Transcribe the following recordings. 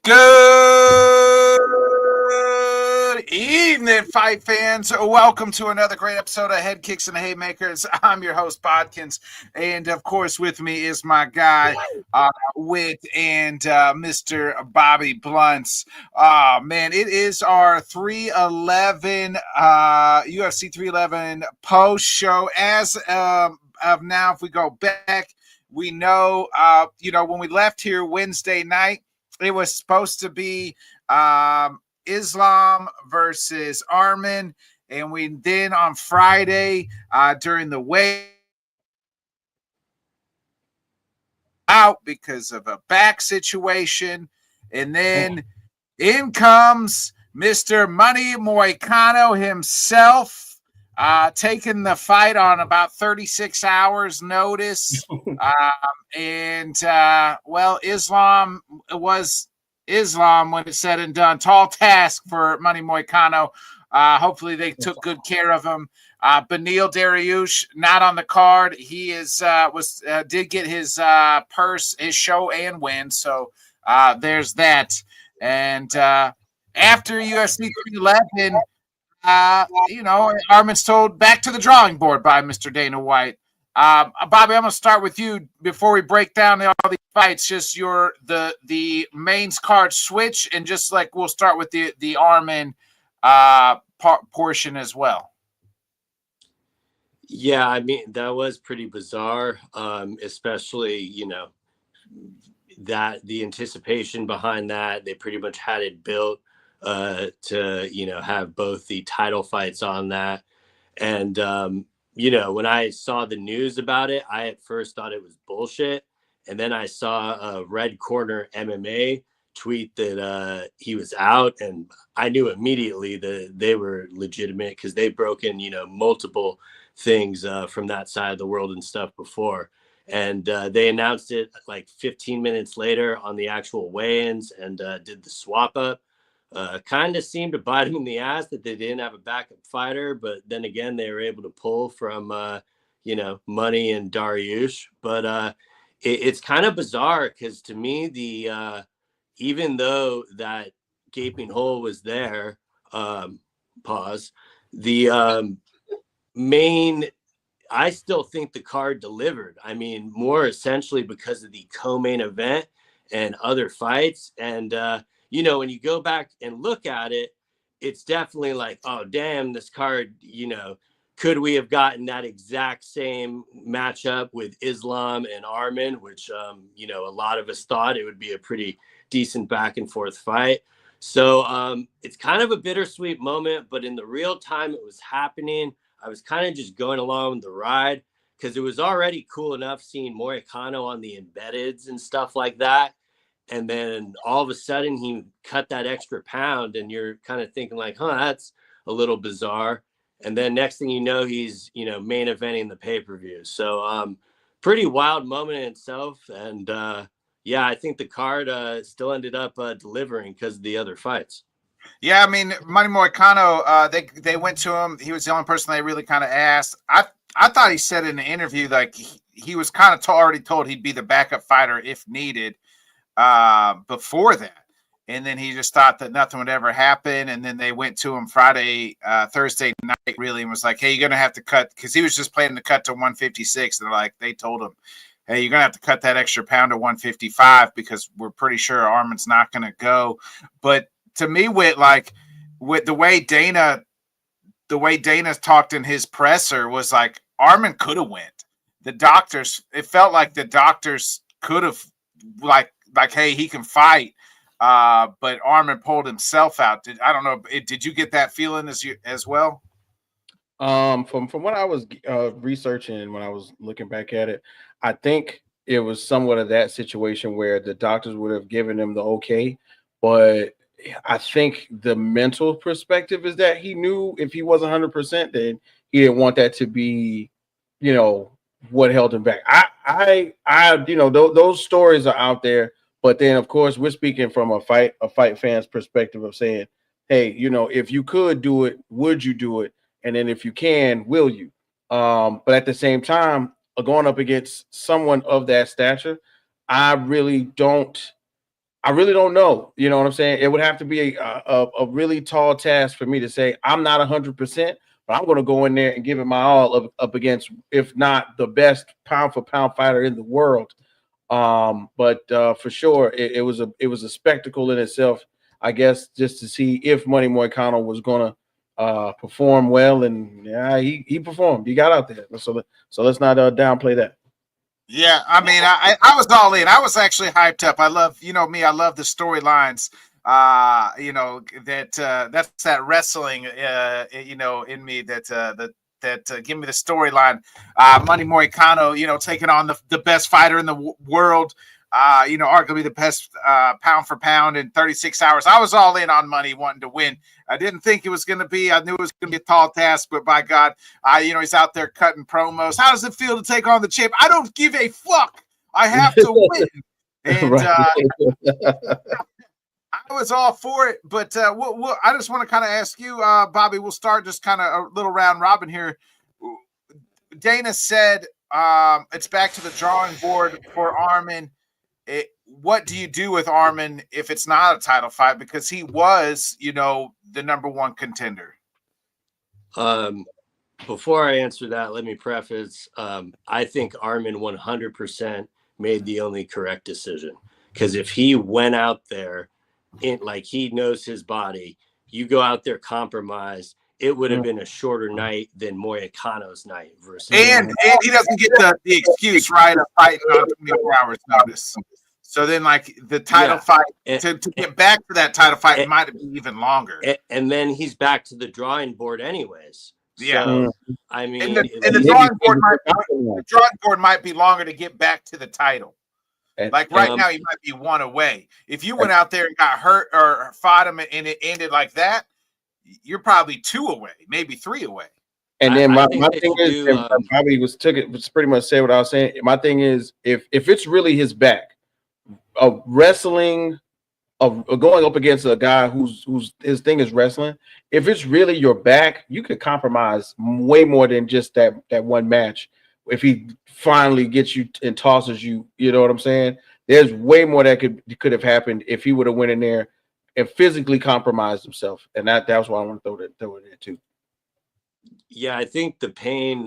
Good evening, fight fans. Welcome to another great episode of Headkicks and Haymakers. I'm your host, Bodkins, and of course, with me is my guy, Wit, and Mr. Bobby Blunts. Man, it is our 311 UFC 311 post show. As of now, if we go back, we know, when we left here Wednesday night, it was supposed to be Islam versus Arman, and we then on Friday during the weigh out because of a back situation, and then in comes Mr. Money Moicano himself. Taking the fight on about 36 hours notice. Islam was Islam when it's said and done. Tall task for Money Moicano. Hopefully they took good care of him. Beneil Dariush not on the card. He did get his purse, his show and win. So there's that. And after UFC 311, Arman's told back to the drawing board by Mr. Dana White. Bobby, I'm going to start with you before we break down all these fights. Just the mains card switch, and just like we'll start with the Arman portion as well. Yeah, I mean, that was pretty bizarre, especially, that the anticipation behind that. They pretty much had it built to have both the title fights on that. And when I saw the news about it, I at first thought it was bullshit, and then I saw a Red Corner MMA tweet that he was out, and I knew immediately that they were legitimate because they've broken multiple things from that side of the world and stuff before. And they announced it like 15 minutes later on the actual weigh-ins and did the swap up. Kind of seemed to bite him in the ass that they didn't have a backup fighter, but then again, they were able to pull from, Money and Dariush. But it's kind of bizarre because to me, even though that gaping hole was there, the main, I still think the card delivered. I mean, more essentially because of the co-main event and other fights. And, when you go back and look at it, it's definitely like, oh, damn, this card, could we have gotten that exact same matchup with Islam and Arman, which, a lot of us thought it would be a pretty decent back and forth fight. So it's kind of a bittersweet moment, but in the real time it was happening, I was kind of just going along with the ride because it was already cool enough seeing Moicano on the embeddeds and stuff like that. And then all of a sudden he cut that extra pound and you're kind of thinking like, that's a little bizarre. And then next thing you know, he's, main eventing the pay-per-view. So pretty wild moment in itself. And I think the card still ended up delivering because of the other fights. Yeah, I mean, Money Moicano, they went to him. He was the only person they really kind of asked. I thought he said in the interview, like he was kind of already told he'd be the backup fighter if needed. Before that, and then he just thought that nothing would ever happen, and then they went to him Thursday night really, and was like, hey, you're gonna have to cut, because he was just planning to cut to 156, and they told him, hey, you're gonna have to cut that extra pound to 155 because we're pretty sure Arman's not gonna go. But to me, with the way Dana talked in his presser was like Arman could have went. It felt like the doctors could have like, hey, he can fight, but Arman pulled himself out. I don't know. Did you get that feeling as well? From what I was researching when I was looking back at it, I think it was somewhat of that situation where the doctors would have given him the okay, but I think the mental perspective is that he knew if he was 100%, then he didn't want that to be, what held him back. Those stories are out there. But then, of course, we're speaking from a fight fan's perspective of saying, hey, if you could do it, would you do it? And then if you can, will you? But at the same time, going up against someone of that stature, I I really don't know. You know what I'm saying? It would have to be a really tall task for me to say I'm not 100%, but I'm going to go in there and give it my all up against, if not the best pound for pound fighter in the world. But for sure, it was a spectacle in itself, I guess, just to see if Money Moicano was going to perform well, and yeah, he performed. He got out there. So let's not downplay that. Yeah, I mean, I was all in. I was actually hyped up. I love, you know me, I love the storylines. You know, that's that wrestling you know, in me that give me the storyline. Money Moicano, you know, taking on the best fighter in the world. You know, arguably the best pound for pound in 36 hours. I was all in on Money wanting to win. I didn't think it was going to be. I knew it was going to be a tall task, but by God, you know, he's out there cutting promos. How does it feel to take on the champ? I don't give a fuck. I have to win. And I was all for it, but I just want to kind of ask you, Bobby. We'll start just kind of a little round robin here. Dana said it's back to the drawing board for Arman. What do you do with Arman if it's not a title fight? Because he was, you know, the #1 contender. Before I answer that, let me preface. I think Arman 100% made the only correct decision. Because if he went out there like he knows his body, you go out there compromised, it would have been a shorter night than Moicano's night versus. And he doesn't get the excuse, right, of fighting on 24 hours notice. So then, like, the title fight, to get back to that title fight, it might have been even longer. And then he's back to the drawing board anyways. Yeah. So, I mean, and the drawing board might be longer to get back to the title. Like right now, he might be 1 away. If you went out there and got hurt or fought him and it ended like that, you're probably 2 away, maybe 3 away. And then my thing is, Bobby was pretty much say what I was saying. My thing is, if it's really his back, of wrestling, of going up against a guy who's his thing is wrestling, if it's really your back, you could compromise way more than just that one match. If he finally gets you and tosses you, you know what I'm saying? There's way more that could have happened if he would have went in there and physically compromised himself. And that's why I want to throw it in too. Yeah, I think the pain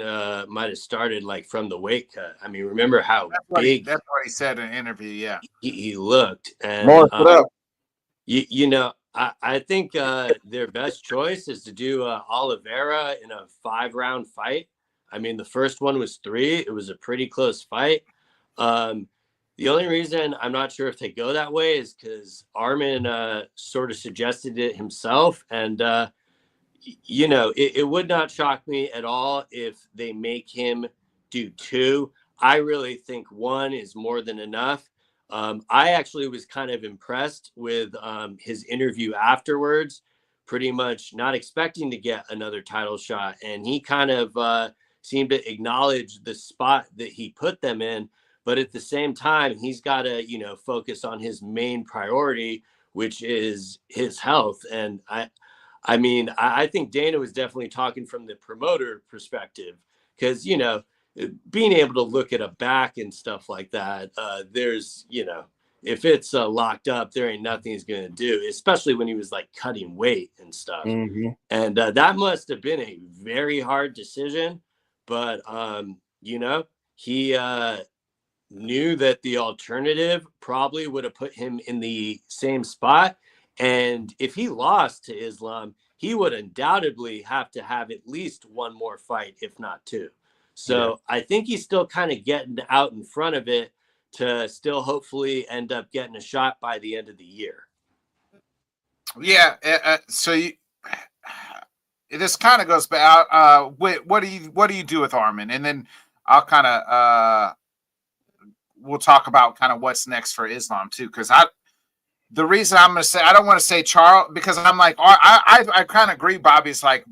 might have started like from the weight cut. I mean, remember how big that's what he said in an interview. Yeah, he looked. And you know, I think their best choice is to do Oliveira in a 5-round fight. I mean, the first one was 3. It was a pretty close fight. The only reason I'm not sure if they go that way is because Arman sort of suggested it himself. And, you know, it would not shock me at all if they make him do 2. I really think 1 is more than enough. I actually was kind of impressed with his interview afterwards, pretty much not expecting to get another title shot. And he kind of seemed to acknowledge the spot that he put them in. But at the same time, he's got to, you know, focus on his main priority, which is his health. And I mean, I think Dana was definitely talking from the promoter perspective because, you know, being able to look at a back and stuff like that, there's, you know, if it's locked up, there ain't nothing he's going to do, especially when he was like cutting weight and stuff. Mm-hmm. And that must have been a very hard decision. But, you know, he knew that the alternative probably would have put him in the same spot. And if he lost to Islam, he would undoubtedly have to have at least 1 more fight, if not 2. So I think he's still kind of getting out in front of it to still hopefully end up getting a shot by the end of the year. Yeah. So this kind of goes back. What do you do with Arman? And then I'll kind of we'll talk about kind of what's next for Islam too, because the reason I'm going to say, I don't want to say Charles, because I'm like, I kind of agree, Bobby's like,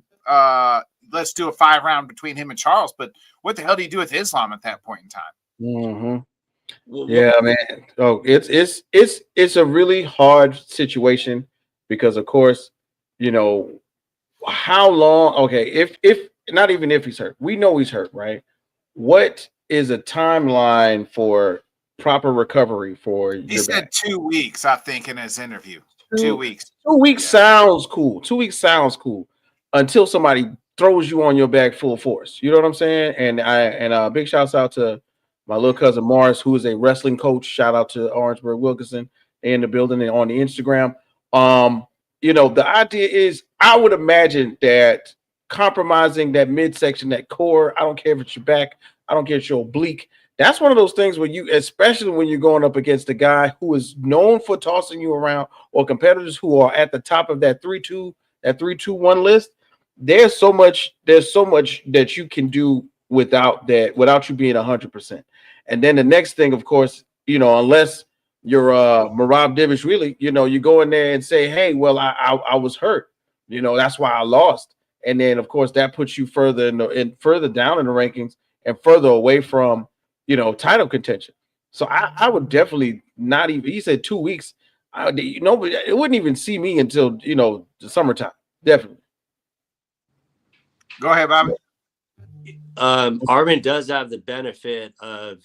let's do a 5-round between him and Charles, but what the hell do you do with Islam at that point in time? Mm-hmm. Yeah, man. Oh, it's a really hard situation because, of course, you know, how long, okay, if not even if he's hurt, we know he's hurt, right? What is a timeline for proper recovery for He your said back. 2 weeks, I think, in his interview. 2 weeks. 2 weeks Yeah. sounds cool. 2 weeks sounds cool until somebody throws you on your back full force. You know what I'm saying? And big shouts out to my little cousin Morris, who is a wrestling coach. Shout out to Orangeburg Wilkinson in the building and on the Instagram. The idea is, I would imagine that compromising that midsection, that core, I don't care if it's your back, I don't care if it's your oblique. That's one of those things where you, especially when you're going up against a guy who is known for tossing you around, or competitors who are at the top of that 3-2, that 3-2-1 list. There's so much that you can do without you being 100%. And then the next thing, of course, unless you're Marab Divish, really, you go in there and say, hey, well, I was hurt, that's why I lost. And then of course that puts you further further down in the rankings and further away from title contention. So I would definitely not even. He said 2 weeks. It wouldn't even see me until the summertime. Definitely. Go ahead, Bobby. Armin does have the benefit of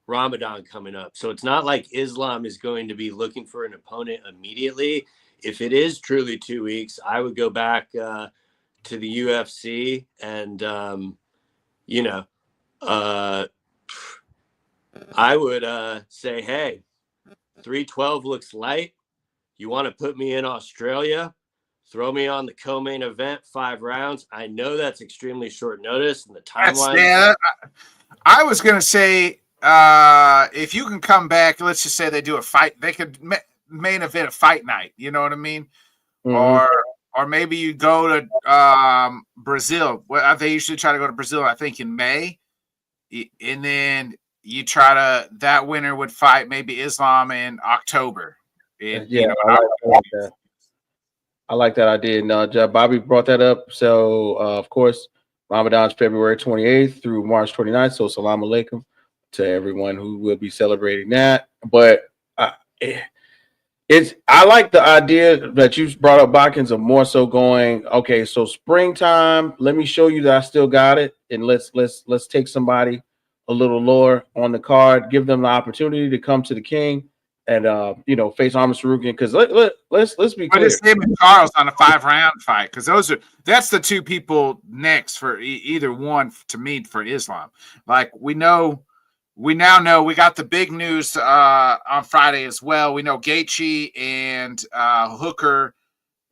Ramadan coming up, so it's not like Islam is going to be looking for an opponent immediately. If it is truly 2 weeks, I would go back to the UFC and I would say, hey, 312 looks light. You want to put me in Australia? Throw me on the co-main event, 5 rounds. I know that's extremely short notice, and the timeline. I was going to say, if you can come back, let's just say they do a fight. They could main event a fight night. You know what I mean? Mm-hmm. Or maybe you go to Brazil. Well, they usually try to go to Brazil, I think, in May. And then you that winner would fight maybe Islam in October. I like that idea. And Bobby brought that up. So, of course, Ramadan's February 28th through March 29th. So, salam alaikum to everyone who will be celebrating that. But I like the idea that you brought up, Botkins, of more so going, okay, so springtime, let me show you that I still got it. And let's take somebody a little lower on the card, give them the opportunity to come to the king. And face Armin Sarukian, because let's be clear. But it's him and Charles on a 5-round fight, because that's the two people next for either one to meet for Islam. Like we now know we got the big news on Friday as well. We know Gaethje and Hooker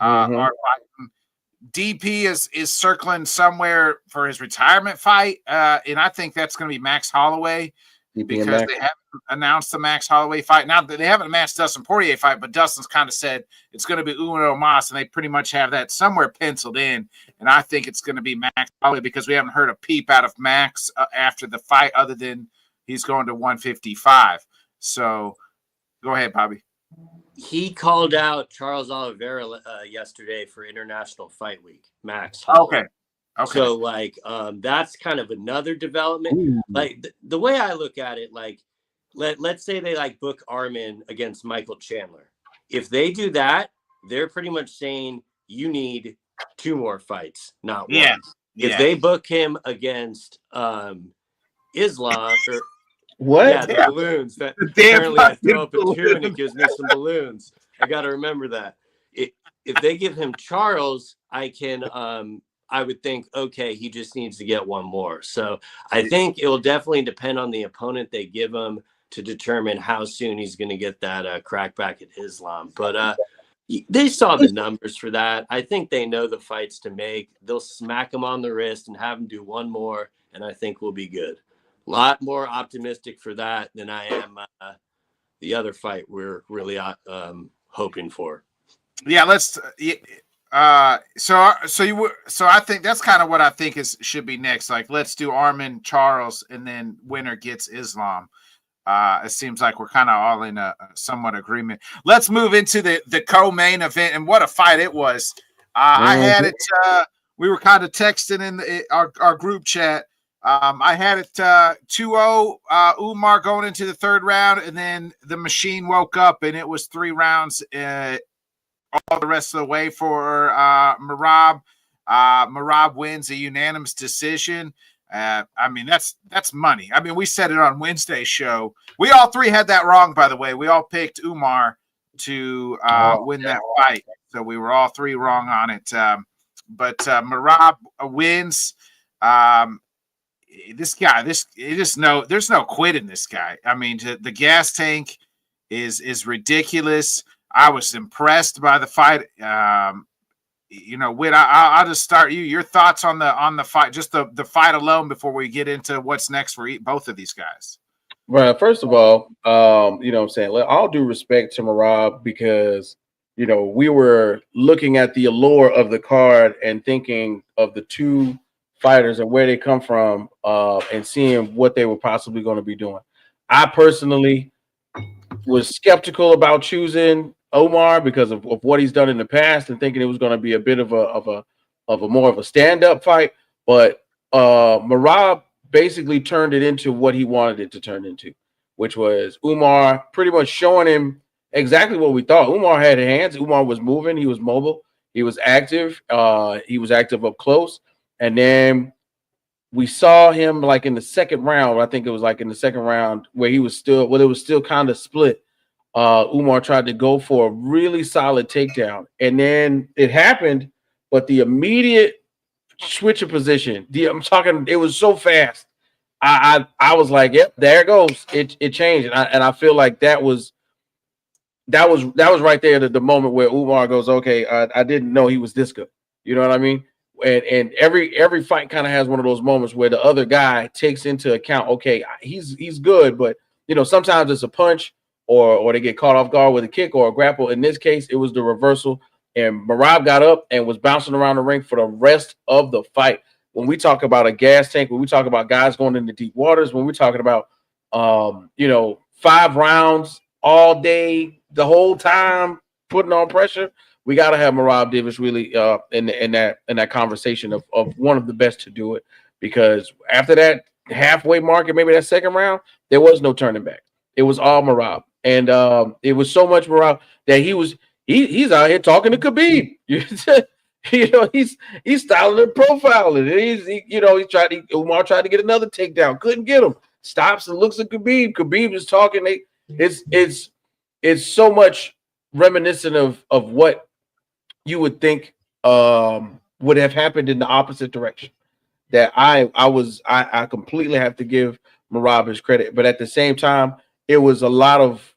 are fighting. DP is circling somewhere for his retirement fight, and I think that's going to be Max Holloway. Because they haven't announced the Max Holloway fight. Now, they haven't announced Dustin Poirier fight, but Dustin's kind of said it's going to be Uno Mas, and they pretty much have that somewhere penciled in. And I think it's going to be Max Holloway, because we haven't heard a peep out of Max after the fight, other than he's going to 155. So go ahead, Bobby. He called out Charles Oliveira yesterday for International Fight Week, Max Holloway. Okay. So that's kind of another development. Ooh. Like the way I look at it, like let's say they book Armin against Michael Chandler. If they do that, they're pretty much saying you need 2 more fights, not one. Yeah. If they book him against Islam or what? The balloons that apparently I throw up a tune, it gives me some balloons. I got to remember that. If they give him Charles, I would think, okay, he just needs to get 1 more. So I think it will definitely depend on the opponent they give him to determine how soon he's going to get that crack back at Islam. But they saw the numbers for that. I think they know the fights to make. They'll smack him on the wrist and have him do 1 more, and I think we'll be good. A lot more optimistic for that than I am the other fight we're really hoping for. Yeah, let's. So I think that's kind of what I think should be next. Like, let's do Armin, Charles, and then winner gets Islam. It seems like we're kind of all in a somewhat agreement. Let's move into the co-main event, and what a fight it was. I had it. We were kind of texting in our group chat. I had it 2-0 Umar going into the 3rd round, and then the machine woke up, and it was 3 rounds. All the rest of the way for Merab. Merab wins a unanimous decision. I mean, that's money. I mean, we said it on Wednesday's show. We all three had that wrong, by the way. We all picked Umar to win that fight, so we were all three wrong on it. But Merab wins. This guy, there's no quitting this guy. I mean, the gas tank is ridiculous. I was impressed by the fight. Whit, I'll just start you. Your thoughts on the fight, just the fight alone, before we get into what's next for both of these guys. Well, first of all, what I'm saying, all due respect to Merab, because we were looking at the allure of the card and thinking of the two fighters and where they come from, and seeing what they were possibly going to be doing. I personally was skeptical about choosing Omar because of what he's done in the past, and thinking it was going to be a bit of a more of a stand-up fight. But Merab basically turned it into what he wanted it to turn into, which was Umar pretty much showing him exactly what we thought. Umar had hands. Umar was moving. He was mobile. He was active. He was active up close. And then we saw him like in the second round. I think it was like in the second round where it was still kind of split. Umar tried to go for a really solid takedown, and then it happened, but the immediate switch of position, it was so fast. I was like, yep, there it goes. It changed, and I feel like that was right there the moment where Umar goes, okay, I didn't know he was this good. You know what I mean? And every fight kind of has one of those moments where the other guy takes into account, okay, he's good, but sometimes it's a punch or they get caught off guard with a kick or a grapple. In this case, it was the reversal, and Merab got up and was bouncing around the ring for the rest of the fight. When we talk about a gas tank, when we talk about guys going into deep waters, when we're talking about 5 rounds all day, the whole time putting on pressure, we got to have Merab Davis really in that conversation of one of the best to do it, because after that halfway mark and maybe that second round, there was no turning back. It was all Merab, and it was so much Merab that he's out here talking to Khabib. He's styling and profiling. Umar tried to get another takedown, couldn't get him. Stops and looks at Khabib. Khabib is talking. It's so much reminiscent of what you would think would have happened in the opposite direction. That I completely have to give Merab his credit, but at the same time, it was a lot of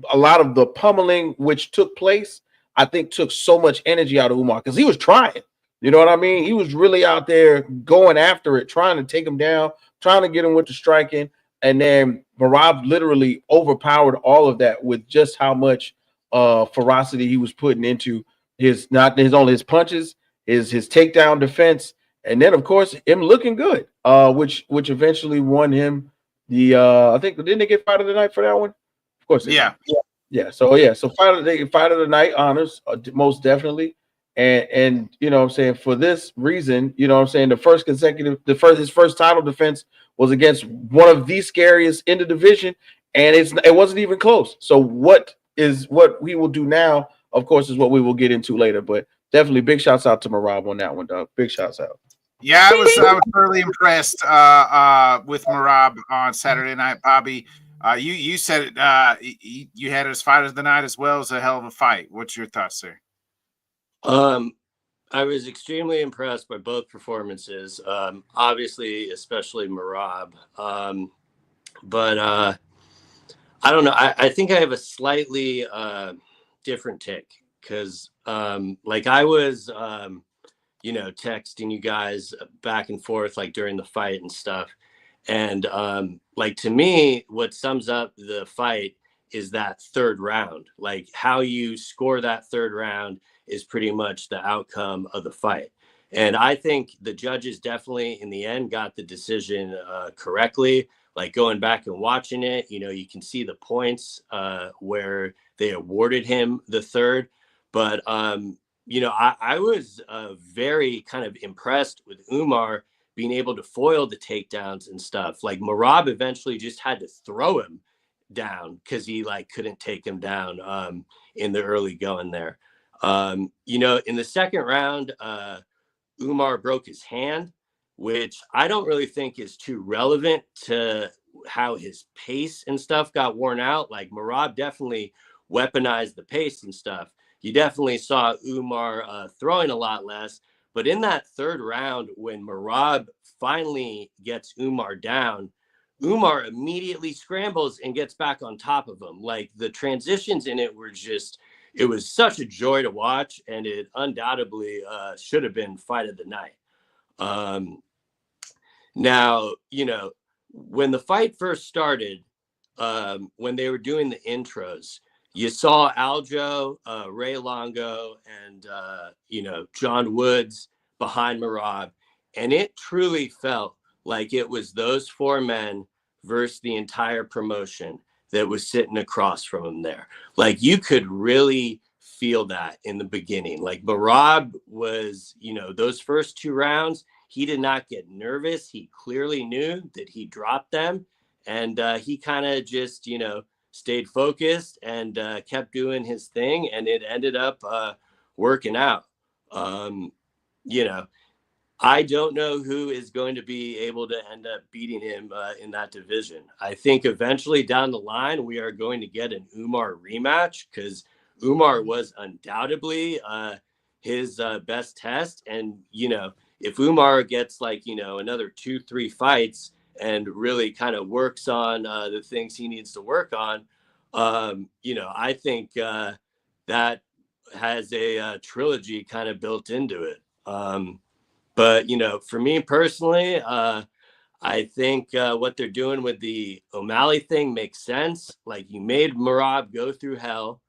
the pummeling which took place. I think took so much energy out of Umar because he was trying. You know what I mean? He was really out there going after it, trying to take him down, trying to get him with the striking, and then Merab literally overpowered all of that with just how much ferocity he was putting into his punches, his takedown defense, and then of course him looking good, which eventually won him the I think, didn't they get fight of the night for that one? Of course, yeah. So fight of the night honors, most definitely, and what I'm saying, for this reason, what I'm saying, his first title defense was against one of the scariest in the division, and it wasn't even close. So what we will do now, of course, is what we will get into later. But definitely big shouts out to Merab on that one, dog. Big shouts out. Yeah, I was thoroughly impressed with Merab on Saturday night, Bobby. You said you had it as fight of the night as well. As a hell of a fight. What's your thoughts, sir? I was extremely impressed by both performances. Obviously, especially Merab. But I don't know. I think I have a slightly different take because, like, I was, texting you guys back and forth like during the fight and stuff. And like, to me, what sums up the fight is that third round. Like, how you score that third round is pretty much the outcome of the fight. And I think the judges definitely in the end got the decision correctly. Like, going back and watching it, you can see the points where they awarded him the third. But, I was very kind of impressed with Umar being able to foil the takedowns and stuff. Like, Merab eventually just had to throw him down because he couldn't take him down in the early going there. In the second round, Umar broke his hand, which I don't really think is too relevant to how his pace and stuff got worn out. Like Merab definitely weaponized the pace and stuff. You definitely saw Umar throwing a lot less. But in that third round, when Merab finally gets Umar down, Umar immediately scrambles and gets back on top of him. Like the transitions in it were just, it was such a joy to watch, and it undoubtedly should have been fight of the night. Now, you know, when the fight first started, when they were doing the intros, you saw Aljo, Ray Longo, and, you know, John Woods behind Merab. And it truly felt like it was those four men versus the entire promotion that was sitting across from him there. Like you could really feel that in the beginning. Like Merab was, you know, those first two rounds, he did not get nervous. He clearly knew that he dropped them. And he kind of just, you know, stayed focused and kept doing his thing. And it ended up working out. You know, I don't know who is going to be able to end up beating him in that division. I think eventually down the line, we are going to get an Umar rematch because Umar was undoubtedly his best test. And, you know, if Umar gets like, you know, another 2-3 fights and really kind of works on the things he needs to work on, you know, I think that has a trilogy kind of built into it. But, you know, for me personally, I think what they're doing with the O'Malley thing makes sense. Like you made Merab go through hell.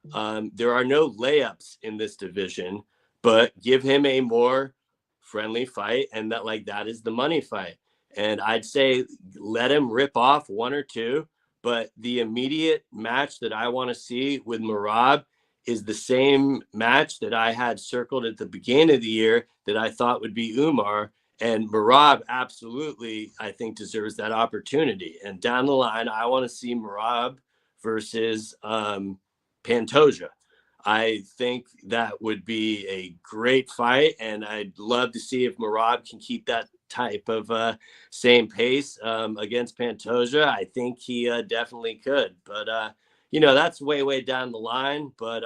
There are no layups in this division, but give him a more friendly fight. And that is the money fight. And I'd say let him rip off one or two. But the immediate match that I want to see with Merab is the same match that I had circled at the beginning of the year that I thought would be Umar. And Merab absolutely, I think, deserves that opportunity. And down the line, I want to see Merab versus Pantoja. I think that would be a great fight. And I'd love to see if Merab can keep that type of same pace against Pantoja. I think he definitely could. But, you know, that's way, way down the line. But,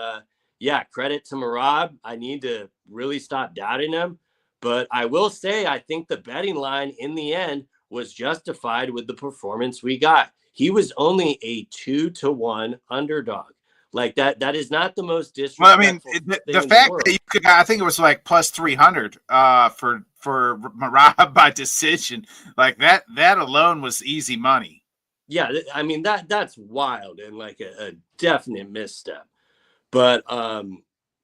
yeah, credit to Merab. I need to really stop doubting him. But I will say, I think the betting line in the end was justified with the performance we got. He was only a 2-1 underdog. Like that is not the most disrespectful. Well, I mean, the fact that you could, I think it was like plus 300 for Merab by decision, like that alone was easy money. Yeah, I mean that's wild and like a definite misstep. But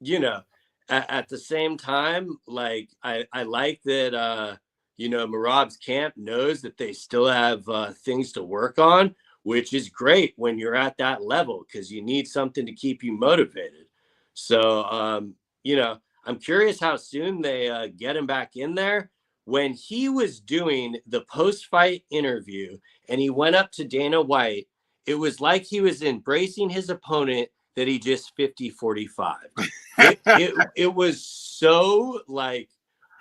you know, at the same time, like I like that you know, Merab's camp knows that they still have things to work on, which is great when you're at that level because you need something to keep you motivated. So, you know, I'm curious how soon they get him back in there. When he was doing the post-fight interview and he went up to Dana White, it was like he was embracing his opponent that he just 50-45. It was so like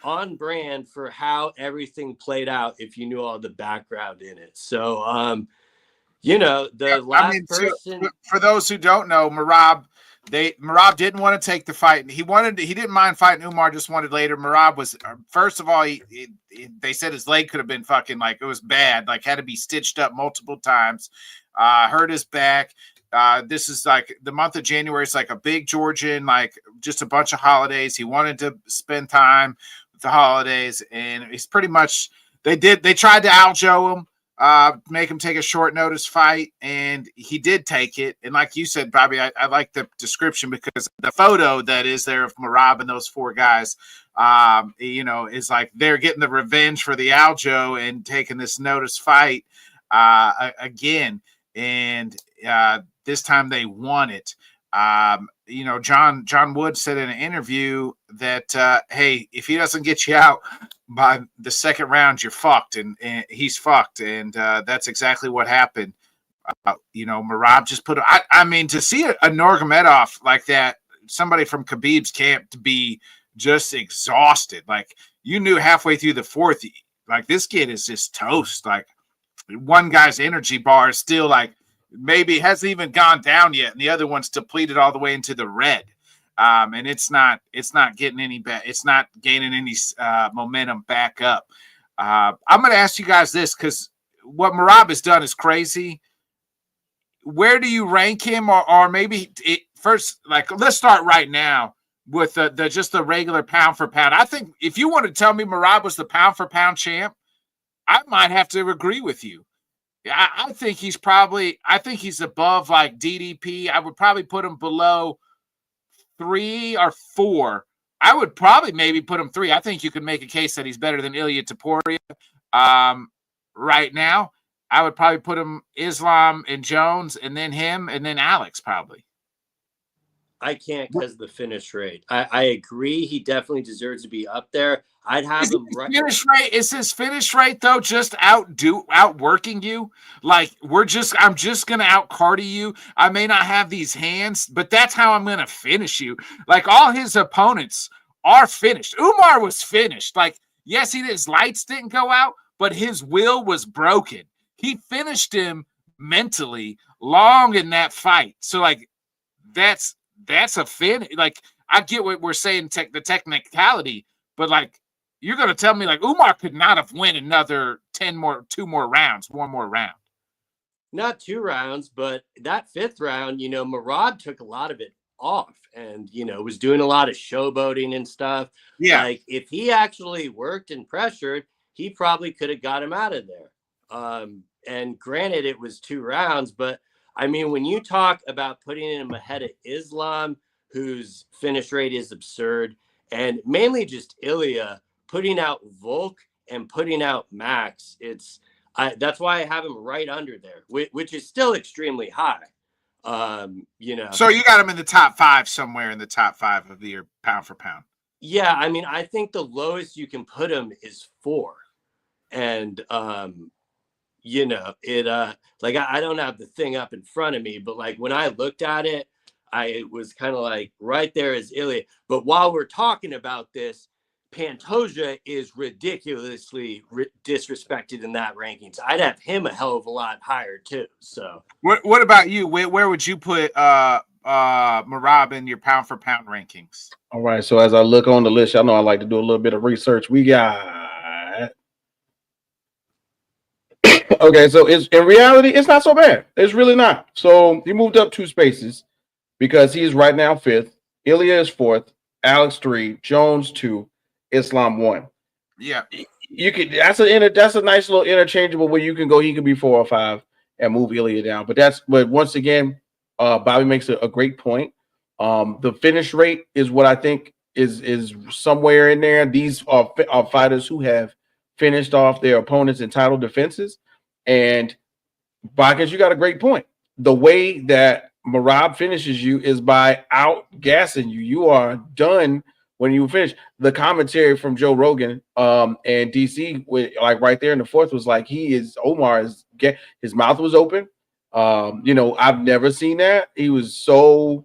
on brand for how everything played out if you knew all the background in it. So, you know, the last person. So for those who don't know, Merab didn't want to take the fight. He didn't mind fighting Umar, just wanted later. Merab was, first of all, they said his leg could have been fucking like, it was bad, like had to be stitched up multiple times, hurt his back. This is like the month of January. It's like a big Georgian, like just a bunch of holidays. He wanted to spend time with the holidays, and it's pretty much, they tried to Aljo him, make him take a short notice fight, and he did take it. And like you said, Bobby, I like the description because the photo that is there of Merab and those four guys, you know, is like they're getting the revenge for the Aljo and taking this notice fight again. And this time they won it. You know, John Wood said in an interview that, hey, if he doesn't get you out by the second round, you're fucked, and he's fucked. And that's exactly what happened. You know, Merab just put, I mean, to see a Nurmagomedov like that, somebody from Khabib's camp, to be just exhausted. Like, you knew halfway through the fourth, like this kid is just toast. Like one guy's energy bar is still like maybe hasn't even gone down yet, and the other one's depleted all the way into the red. And it's not getting any better. It's not gaining any momentum back up. I'm going to ask you guys this because what Merab has done is crazy. Where do you rank him, or maybe first? Like, let's start right now with the just the regular pound for pound. I think if you want to tell me Merab was the pound for pound champ, I might have to agree with you. I think he's above like DDP. I would probably put him below 3 or 4. I would probably maybe put him 3. I think you could make a case that he's better than Ilya Taporia. Right now, I would probably put him Islam and Jones, and then him, and then Alex probably. I can't because of the finish rate. I agree. He definitely deserves to be up there. I'd have him right. Is his finish rate though just outworking you? Like I'm just gonna out cardio you. I may not have these hands, but that's how I'm gonna finish you. Like all his opponents are finished. Umar was finished. Like yes, his lights didn't go out, but his will was broken. He finished him mentally long in that fight. So like that's a fin. Like I get what we're saying, the technicality, but like you're gonna tell me like Umar could not have won another 1 more rounds. Not 2 rounds, but that 5th round, Merab took a lot of it off and was doing a lot of showboating and stuff. Yeah, like if he actually worked and pressured, he probably could have got him out of there. And granted, it was 2 rounds, but I mean, when you talk about putting him ahead of Islam, whose finish rate is absurd, and mainly just Ilya putting out Volk and putting out Max, that's why I have him right under there, which is still extremely high. So you got him in the top 5 somewhere in the top 5 of your pound for pound. Yeah, I mean, I think the lowest you can put him is 4, and like I don't have the thing up in front of me, but like when I looked at it, it was kind of like right there is Ilya. But while we're talking about this, Pantoja is ridiculously disrespected in that rankings. I'd have him a hell of a lot higher too. So what about you? Where would you put Merab in your pound for pound rankings? All right. So as I look on the list, y'all know I like to do a little bit of research. We got okay, so in reality, it's not so bad. It's really not. So he moved up 2 spaces because he is right now 5th. Ilya is 4th. Alex 3. Jones 2. Islam 1. Yeah, you could. That's a nice little interchangeable where you can go. He could be 4 or 5 and move Ilya down. But once again, Bobby makes a great point. The finish rate is what I think is somewhere in there. These are fighters who have finished off their opponents in title defenses. And Bacchus, you got a great point. The way that Merab finishes you is by out-gassing you. You are done when you finish. The commentary from Joe Rogan and DC, like right there in the 4th, was like Omar is his mouth was open. I've never seen that. He was the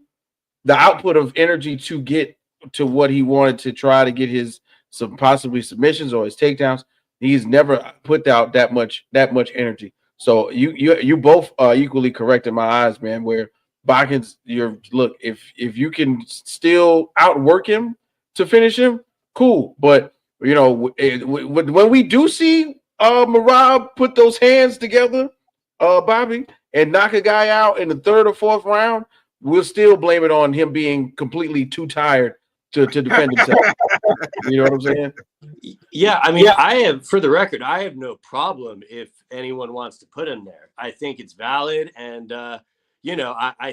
output of energy to get to what he wanted to try to get some possibly submissions or his takedowns. He's never put out that much energy. So you both are equally correct in my eyes, man. Where Bacchus, if you can still outwork him to finish him, cool. But when we do see Merab put those hands together, Bobby, and knock a guy out in the 3rd or 4th round, we'll still blame it on him being completely too tired to defend himself. You know what I'm saying? Yeah, I mean, for the record, I have no problem if anyone wants to put him there. I think it's valid, and I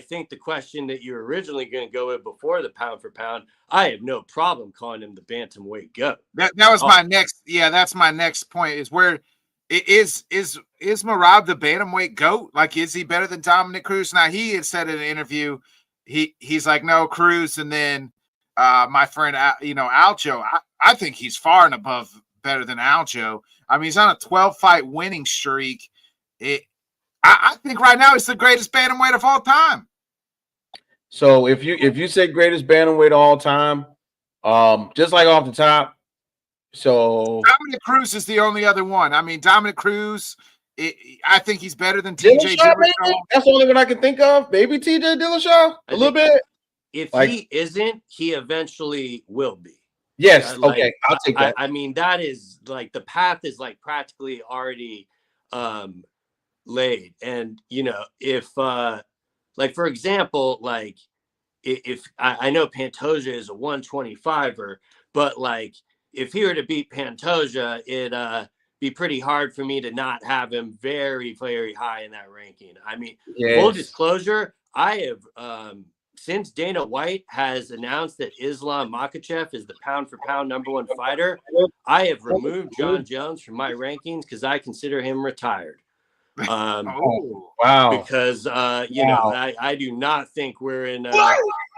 think the question that you were originally going to go with before the pound for pound, I have no problem calling him the bantamweight GOAT. That was my next. Yeah, that's my next point. Is where is Merab the bantamweight GOAT? Like, is he better than Dominic Cruz? Now he had said in an interview, he's like, no, Cruz, and then my friend, Aljo. I think he's far and above better than Aljo. I mean, he's on a 12-fight winning streak. I think right now he's the greatest bantamweight of all time. So if you say greatest bantamweight of all time, just like off the top, So Dominic Cruz is the only other one. I mean, Dominic Cruz, I think he's better than TJ Dillashaw, maybe? Dillashaw. That's the only one I can think of. Maybe TJ Dillashaw a little bit. If Like, he isn't, he eventually will be. Yes. Okay. I'll take that. I mean, that is like the path is like practically already laid. And, you know, if like, for example, like if I know Pantoja is a 125er, but like if he were to beat Pantoja, it'd be pretty hard for me to not have him very, very high in that ranking. I mean, full disclosure, I have since Dana White has announced that Islam Makhachev is the pound for pound #1 fighter, I have removed John Jones from my rankings because I consider him retired. Wow. Because you know, I do not think we're in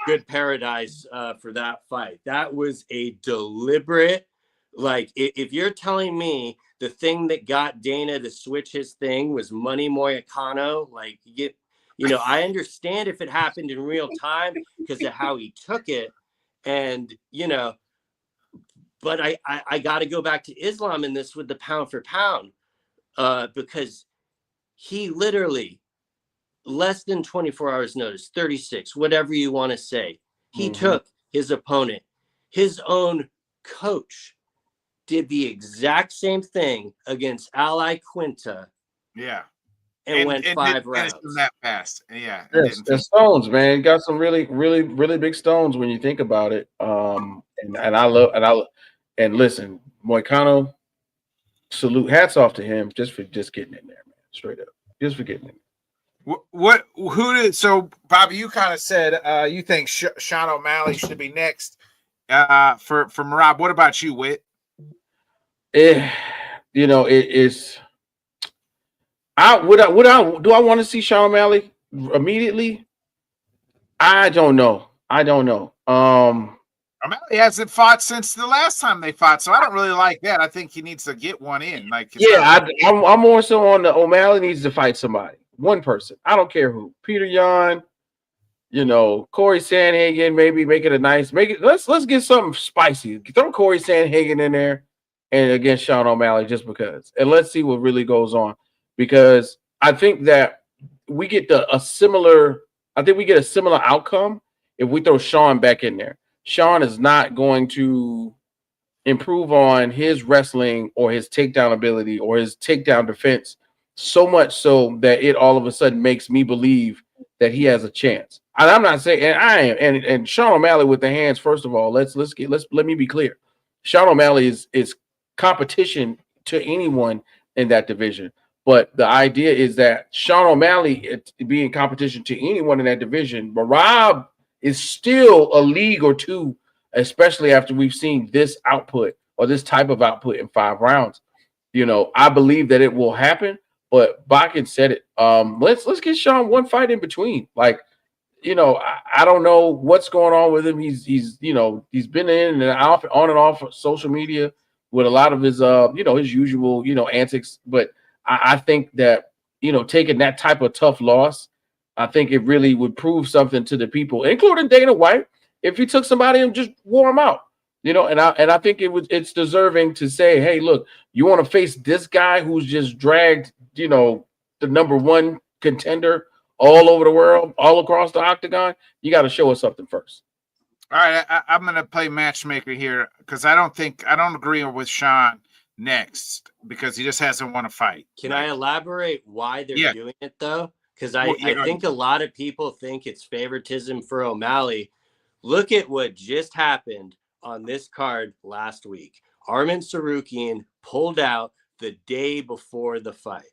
good paradise for that fight. That was a deliberate, like, if you're telling me the thing that got Dana to switch his thing was Money Moicano, like, you know, I understand if it happened in real time because of how he took it. And, you know, but I got to go back to Islam in this with the pound for pound because he literally, less than 24 hours notice, 36, whatever you want to say, he took his opponent. His own coach did the exact same thing against Ali Quinta. Yeah. And went 5 rounds. That fast. Yeah. Yes, the stones, man. Got some really, really, really big stones when you think about it. And listen, Moicano, salute, hats off to him just for getting in there, man. Straight up. Just for getting in. So Bobby, you kind of said you think Sean O'Malley should be next for Merab. What about you, Whit? You know, it is. Do I want to see Sean O'Malley immediately? I don't know. O'Malley hasn't fought since the last time they fought, so I don't really like that. I think he needs to get one in. Like, I'm more so on the O'Malley needs to fight somebody, one person. I don't care who. Peter Yan, you know, Corey Sandhagen, maybe make it a nice. Let's get something spicy. Throw Corey Sandhagen in there, and against Sean O'Malley just because, and let's see what really goes on. Because I think that we get a similar outcome if we throw Sean back in there. Sean is not going to improve on his wrestling or his takedown ability or his takedown defense so much so that it all of a sudden makes me believe that he has a chance. And I'm not saying, and I am, and Sean O'Malley with the hands. First of all, let me be clear. Sean O'Malley is competition to anyone in that division. But the idea is that Sean O'Malley being competition to anyone in that division, Merab is still a league or two, especially after we've seen this output or this type of output in 5 rounds. You know, I believe that it will happen, but Bakken said it. Let's get Sean one fight in between. Like, you know, I don't know what's going on with him. He's been in and out, on and off of social media with a lot of his his usual, antics, but I think that, taking that type of tough loss, I think it really would prove something to the people, including Dana White, if he took somebody and just wore him out, and I think it's deserving to say, hey, look, you want to face this guy who's just dragged, the #1 contender all over the world, all across the octagon. You got to show us something first. All right, I'm going to play matchmaker here because I don't agree with Sean next because he just hasn't won a fight. Can I elaborate why they're doing it though? Because I think a lot of people think it's favoritism for O'Malley. Look at what just happened on this card last week. Arman Sarukian pulled out the day before the fight.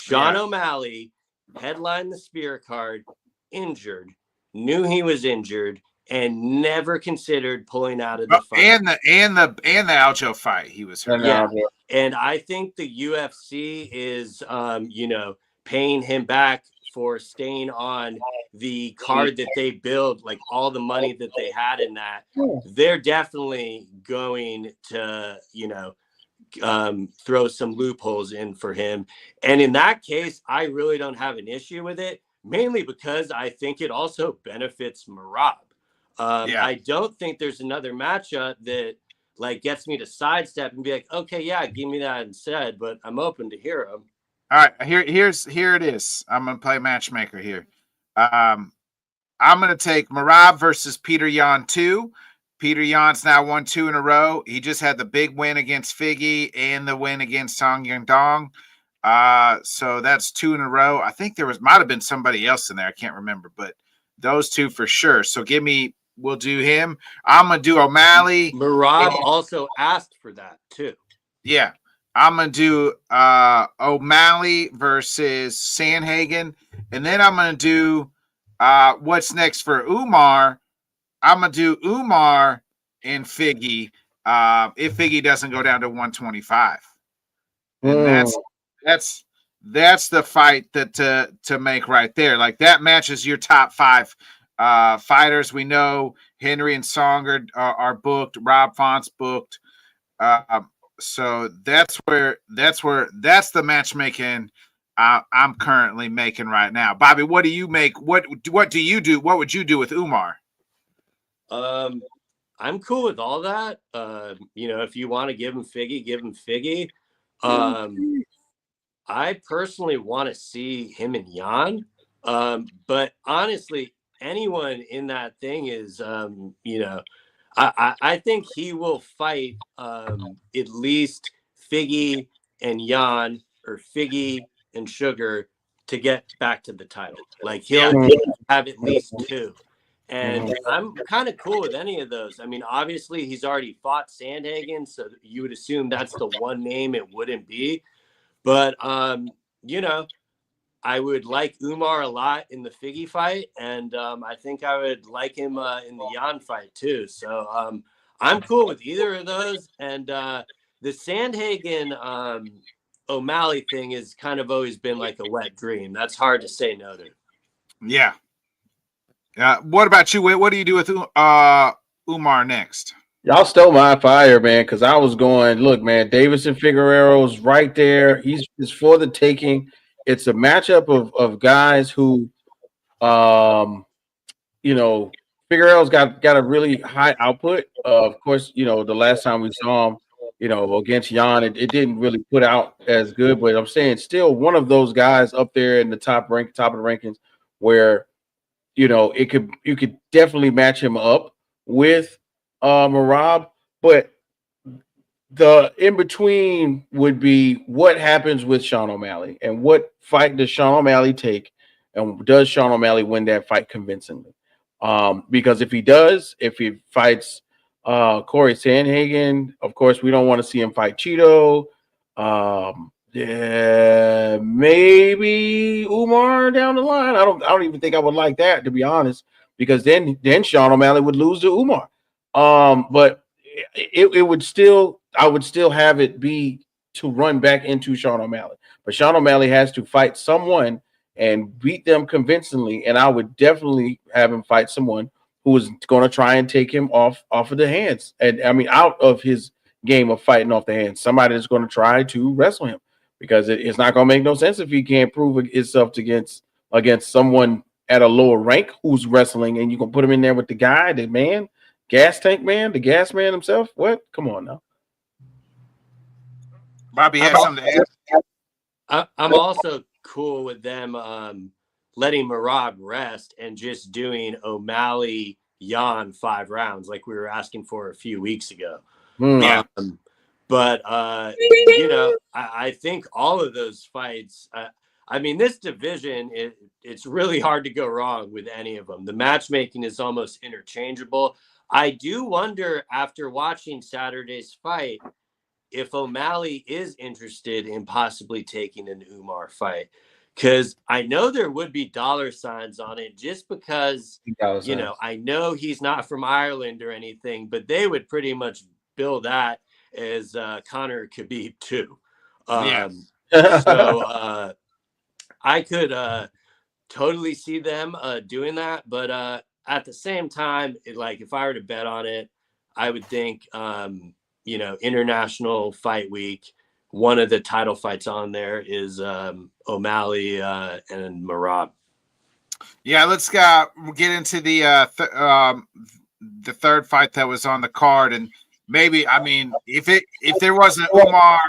Sean O'Malley headlined the Spear card, injured, knew he was injured, and never considered pulling out of the fight. And the Aljo fight, he was hurt. Yeah. And I think the UFC is paying him back for staying on the card that they build, like all the money that they had in that. They're definitely going to, throw some loopholes in for him. And in that case, I really don't have an issue with it, mainly because I think it also benefits Merab. I don't think there's another matchup that like gets me to sidestep and be like, okay, yeah, give me that instead, but I'm open to hear them. All right, here it is. I'm gonna play matchmaker here. I'm gonna take Marab versus Peter Yan 2. Peter Yan's now won 2 in a row. He just had the big win against Figgy and the win against Song Yangdong. So that's 2 in a row. I think might have been somebody else in there. I can't remember, but those 2 for sure. So we'll do him. I'm gonna do O'Malley. Marab also asked for that too. Yeah. I'm going to do O'Malley versus Sandhagen. And then I'm going to do what's next for Umar. I'm going to do Umar and Figgy if Figgy doesn't go down to 125. And that's the fight that to make right there. Like that matches your top 5 fighters. We know Henry and Song are booked. Rob Font's booked. So that's the matchmaking I'm currently making right now. Bobby, what do you make? What do you do? What would you do with Umar? I'm cool with all that. If you want to give him Figgy, give him Figgy. I personally want to see him and Yan. But honestly, anyone in that thing is, I think he will fight at least Figgy and Yan or Figgy and Sugar to get back to the title. Like he'll have at least 2. And I'm kind of cool with any of those. I mean, obviously he's already fought Sandhagen, so you would assume that's the one name it wouldn't be. But I would like Umar a lot in the Figgy fight, and I think I would like him in the Yan fight too. So I'm cool with either of those. And the Sandhagen O'Malley thing has kind of always been like a wet dream. That's hard to say no to. Yeah. What about you? What do you do with Umar next? Y'all stole my fire, man, because I was going, look, man, Davison Figueiredo's right there. He's for the taking. It's a matchup of guys who, Figueiredo's got a really high output. Of course, the last time we saw him, against Yan, it didn't really put out as good. But I'm saying still one of those guys up there in the top of the rankings where, you could definitely match him up with Marab. But the in between would be what happens with Sean O'Malley and what fight does Sean O'Malley take, and does Sean O'Malley win that fight convincingly? Because if he fights Corey Sandhagen, of course we don't want to see him fight Cheeto. Maybe Umar down the line. I don't even think I would like that, to be honest, because then Sean O'Malley would lose to Umar. But it would still, I would still have it be to run back into Sean O'Malley. But Sean O'Malley has to fight someone and beat them convincingly, and I would definitely have him fight someone who is going to try and take him off of the hands, and I mean out of his game of fighting off the hands. Somebody that's going to try to wrestle him, because it's not going to make no sense if he can't prove himself against someone at a lower rank who's wrestling, and you can put him in there with the guy, the man, gas tank man, the gas man himself. What? Come on now. Bobby has something to add. I'm also cool with them letting Marab rest and just doing O'Malley Yan 5 rounds like we were asking for a few weeks ago. Yeah. But I think all of those fights, I mean, this division, it's really hard to go wrong with any of them. The matchmaking is almost interchangeable. I do wonder, after watching Saturday's fight, if O'Malley is interested in possibly taking an Umar fight, because I know there would be dollar signs on it, just because, I know he's not from Ireland or anything, but they would pretty much bill that as Conor Khabib too. So I could totally see them doing that, but at the same time, if I were to bet on it, I would think International Fight Week, one of the title fights on there is O'Malley and Marab. Yeah, let's get into the third fight that was on the card, and maybe, I mean, if there wasn't Umar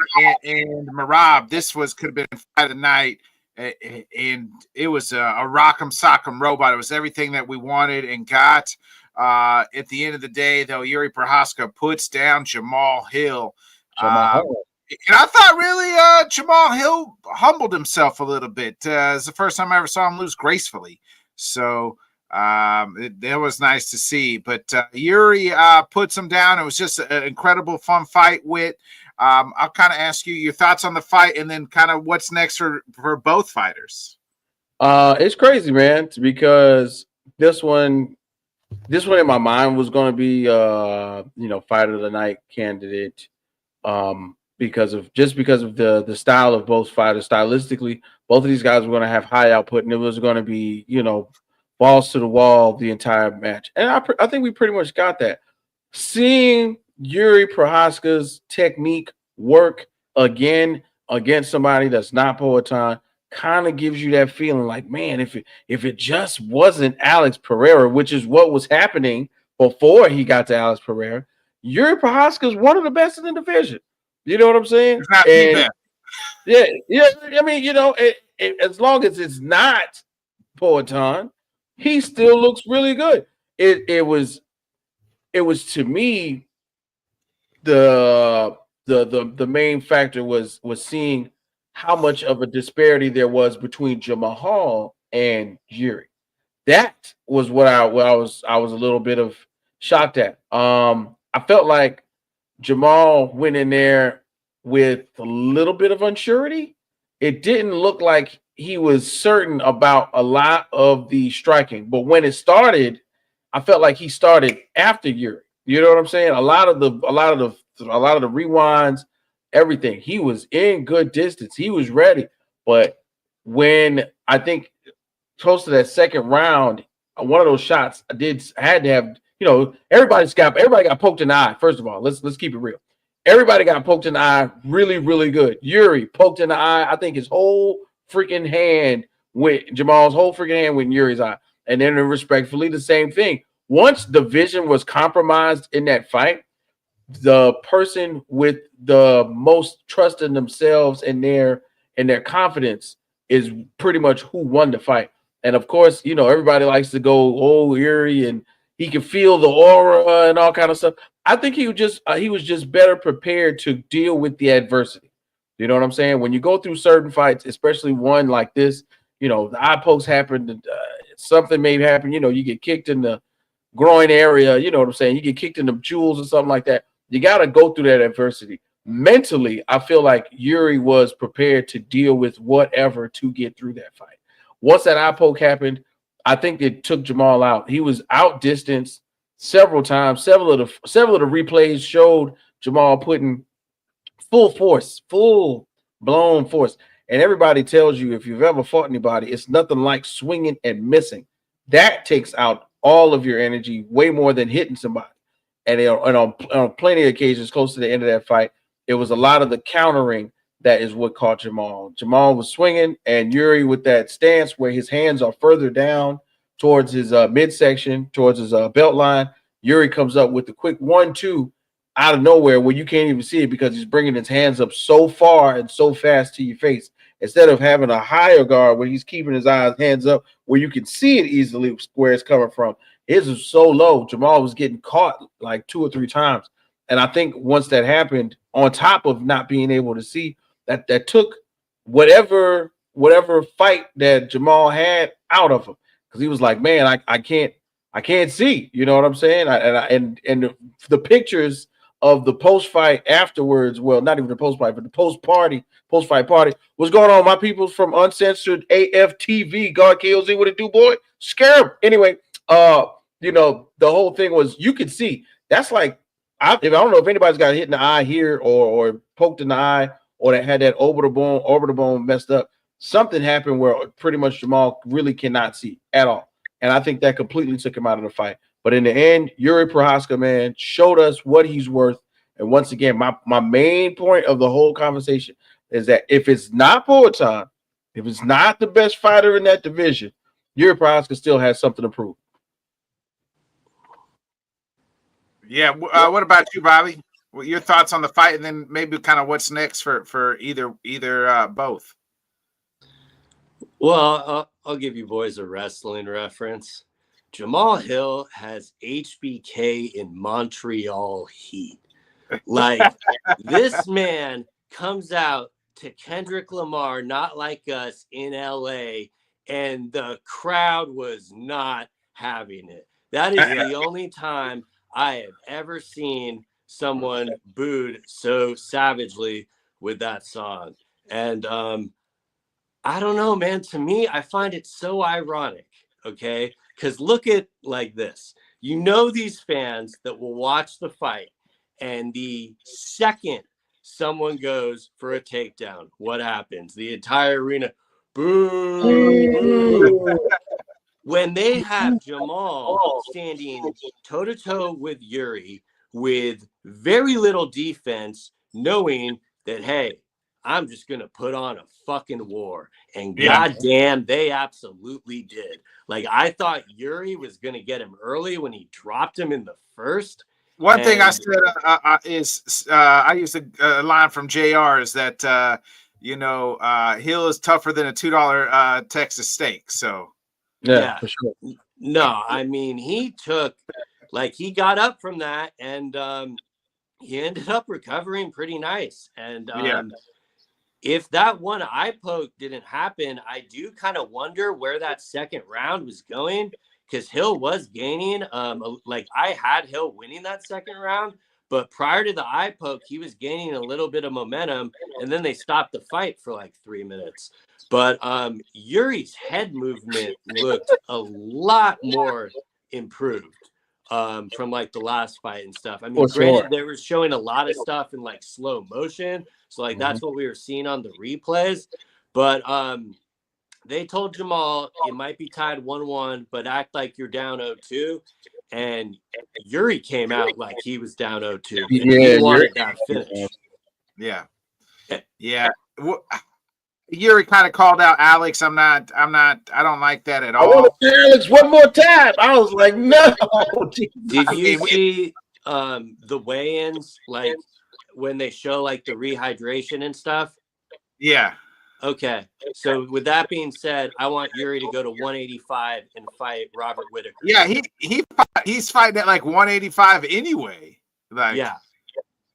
and Marab, this could have been fight of the night, and it was a rock'em sock'em robot. It was everything that we wanted and got. At the end of the day, though, Yuri Prochazka puts down Jamal Hill. And I thought really Jamal Hill humbled himself a little bit. It's the first time I ever saw him lose gracefully. So that was nice to see. But Yuri puts him down. It was just an incredible, fun fight. I'll kind of ask you your thoughts on the fight and then kind of what's next for both fighters. It's crazy, man, because this one in my mind was going to be, fight of the night candidate. Because of the style of both fighters. Stylistically, both of these guys were going to have high output, and it was going to be, balls to the wall the entire match. And I think we pretty much got that. Seeing Yuri Prochazka's technique work again against somebody that's not Poatan kind of gives you that feeling like, man, if it just wasn't Alex Pereira, which is what was happening before he got to Alex Pereira, Yuri Prochazka is one of the best in the division. You know what I'm saying? It's not bad. Yeah. I mean, as long as it's not Poatan, he still looks really good. It was to me the main factor was seeing how much of a disparity there was between Jamal and Yuri. That was what I was a little bit of shocked at. I felt like Jamal went in there with a little bit of unsurety. It didn't look like he was certain about a lot of the striking, but when it started, I felt like he started after Yuri. You know what I'm saying? A lot of the rewinds, everything. He was in good distance. He was ready. But when I think close to that second round, one of those shots had to have, everybody got poked in the eye. First of all, let's keep it real. Everybody got poked in the eye really, really good. Yuri poked in the eye. I think his whole freaking hand Jamal's whole freaking hand went in Yuri's eye. And then respectfully, the same thing. Once the vision was compromised in that fight, the person with the most trust in themselves and their confidence is pretty much who won the fight. And of course, everybody likes to go, oh, Yuri, and he can feel the aura and all kind of stuff. I think he was just better prepared to deal with the adversity. You know what I'm saying? When you go through certain fights, especially one like this, the eye pokes happen, something may happen, you get kicked in the groin area, you know what I'm saying? You get kicked in the jewels or something like that. You got to go through that adversity. Mentally, I feel like Yuri was prepared to deal with whatever to get through that fight. Once that eye poke happened, I think it took Jamal out. He was outdistanced several times. Several of the replays showed Jamal putting full blown force. And everybody tells you if you've ever fought anybody, it's nothing like swinging and missing. That takes out all of your energy way more than hitting somebody. And on plenty of occasions close to the end of that fight, it was a lot of the countering that is what caught Jamal. Jamal was swinging, and Yuri with that stance where his hands are further down towards his midsection, towards his belt line. Yuri comes up with the quick 1-2 out of nowhere where you can't even see it because he's bringing his hands up so far and so fast to your face. Instead of having a higher guard where he's keeping his hands up where you can see it easily where it's coming from. His is so low. Jamal was getting caught like 2 or 3 times. And I think once that happened, on top of not being able to see, that took whatever fight that Jamal had out of him. Because he was like, man, I can't see. You know what I'm saying? And the pictures of the post-fight afterwards, well, not even the post-fight, but the post-fight party, what's going on? My people from Uncensored AFTV, God KOZ, what it do, boy? Scare him. Anyway, the whole thing was you could see. That's like, I don't know if anybody's got hit in the eye here or poked in the eye or that had that orbital bone messed up. Something happened where pretty much Jamal really cannot see at all. And I think that completely took him out of the fight. But in the end, Yuri Prochazka, man, showed us what he's worth. And once again, my main point of the whole conversation is that if it's not Poatan, if it's not the best fighter in that division, Yuri Prochazka still has something to prove. Yeah. What about you, Bobby? Well, your thoughts on the fight, and then maybe kind of what's next for either both. Well, I'll give you boys a wrestling reference. Jamal Hill has HBK in Montreal heat. Like, this man comes out to Kendrick Lamar, Not Like Us in LA, and the crowd was not having it. That is the only time I have ever seen someone booed so savagely with that song. And I don't know, man. To me, I find it so ironic, okay? Because look at like this. You know these fans that will watch the fight, and the second someone goes for a takedown, what happens? The entire arena, boo, boo. When they have Jamal standing toe-to-toe with Yuri with very little defense, knowing that, hey, I'm just going to put on a fucking war. And goddamn, they absolutely did. Like, I thought Yuri was going to get him early when he dropped him in the first. One thing I said is I used a line from JR is that, Hill is tougher than a $2 Texas steak. So, yeah, for sure. No, I mean, he got up from that, and he ended up recovering pretty nice. And if that one eye poke didn't happen, I do kind of wonder where that second round was going, because Hill was gaining. I had Hill winning that second round, but prior to the eye poke, he was gaining a little bit of momentum, and then they stopped the fight for like 3 minutes. But Yuri's head movement looked a lot more improved from like the last fight and stuff. I mean, granted, they were showing a lot of stuff in like slow motion, so like that's what we were seeing on the replays. But they told Jamal you might be tied 1-1, but act like you're down 0-2. And Yuri came out like he was down 0-2. And he wanted that finish. Yeah. Yuri kind of called out Alex. I don't like that at all. I want to see Alex one more time. I was like, no. Did you see the weigh-ins, like when they show like the rehydration and stuff? Yeah. Okay. So with that being said, I want Yuri to go to 185 and fight Robert Whittaker. Yeah, he's fighting at like 185 anyway. Like, yeah.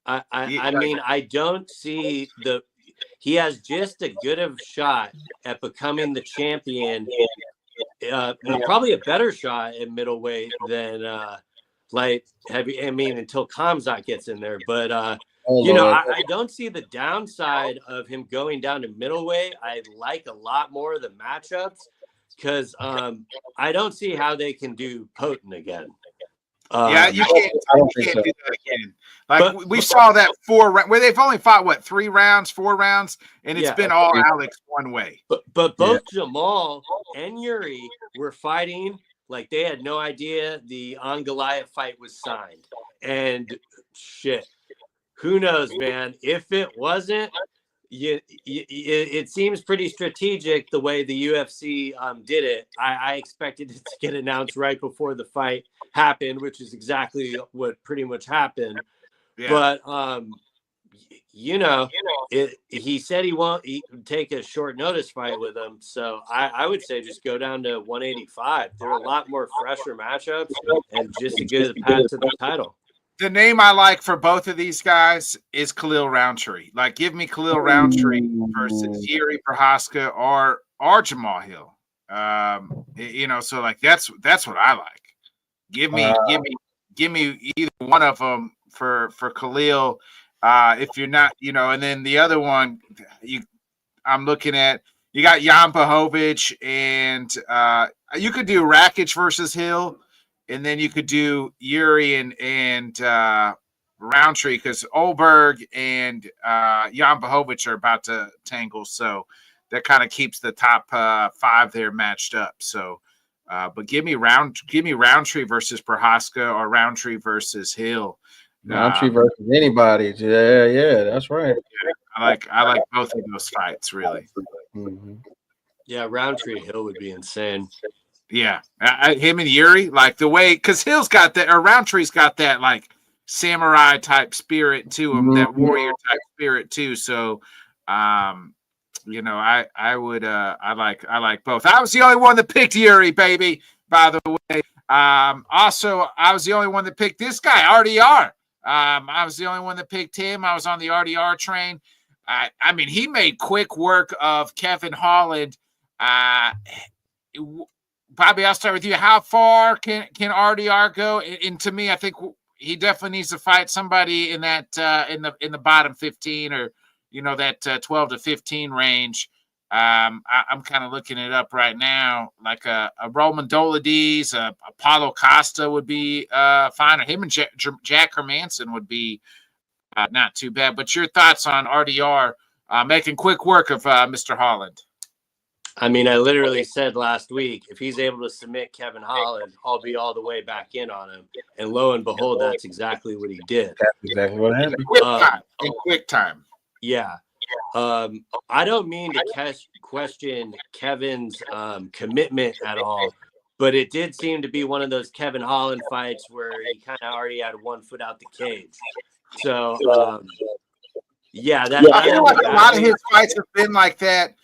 I mean, I don't see he has just as good of a shot at becoming the champion, probably a better shot at middleweight than light heavy. I mean, until Khamzat gets in there, but I don't see the downside of him going down to middleweight. I like a lot more of the matchups because I don't see how they can do Potent again. You can't do that again. Like we saw that 4 rounds where they've only fought 4 rounds, and it's been all Alex one way. But both Jamal and Yuri were fighting like they had no idea the On Goliath fight was signed. And shit, who knows, man? If it wasn't, it seems pretty strategic the way the UFC did it. I expected it to get announced right before the fight happened, which is exactly what pretty much happened. Yeah. But he said he won't take a short notice fight with him. So I would say just go down to 185. They're a lot more fresher matchups and just a good path to the title. The name I like for both of these guys is Khalil Roundtree. Like, give me Khalil Roundtree versus Yuri Prochazka or Jamal Hill. So like that's what I like. Give me either one of them for Khalil. If you're not, and then the other one, I'm looking at. You got Jan Blachowicz, and you could do Rakic versus Hill. And then you could do Yuri and Roundtree because Olberg and Jan Blachowicz are about to tangle. So that kind of keeps the top 5 there matched up. So, but give me Roundtree versus Prochazka or Roundtree versus Hill. Roundtree versus anybody. Yeah, that's right. Yeah, I like both of those fights really. Mm-hmm. Yeah, Roundtree Hill would be insane. Yeah, him and Yuri, like the way, because Hill's got that, or Roundtree's got that, like samurai type spirit to him, that warrior type spirit too. So, you know, I would I like both. I was the only one that picked Yuri, baby. By the way, also I was the only one that picked this guy, RDR. I was the only one that picked him. I was on the RDR train. I mean, he made quick work of Kevin Holland. Bobby, I'll start with you. How far can RDR go? And to me, I think he definitely needs to fight somebody in that in the bottom 15, or you know, that 12 to 15 range. I'm kind of looking it up right now. Like a Roman Dolidis, Apollo Costa would be fine. Or him and Jack Hermanson would be not too bad. But your thoughts on RDR making quick work of Mr. Holland? I mean, I literally said last week, if he's able to submit Kevin Holland, I'll be all the way back in on him. And lo and behold, that's exactly what he did. That's exactly what happened. In quick time. Yeah. I don't mean to question Kevin's commitment at all, but it did seem to be one of those Kevin Holland fights where he kind of already had one foot out the cage. So, yeah, I feel like a lot of his fights have been like that.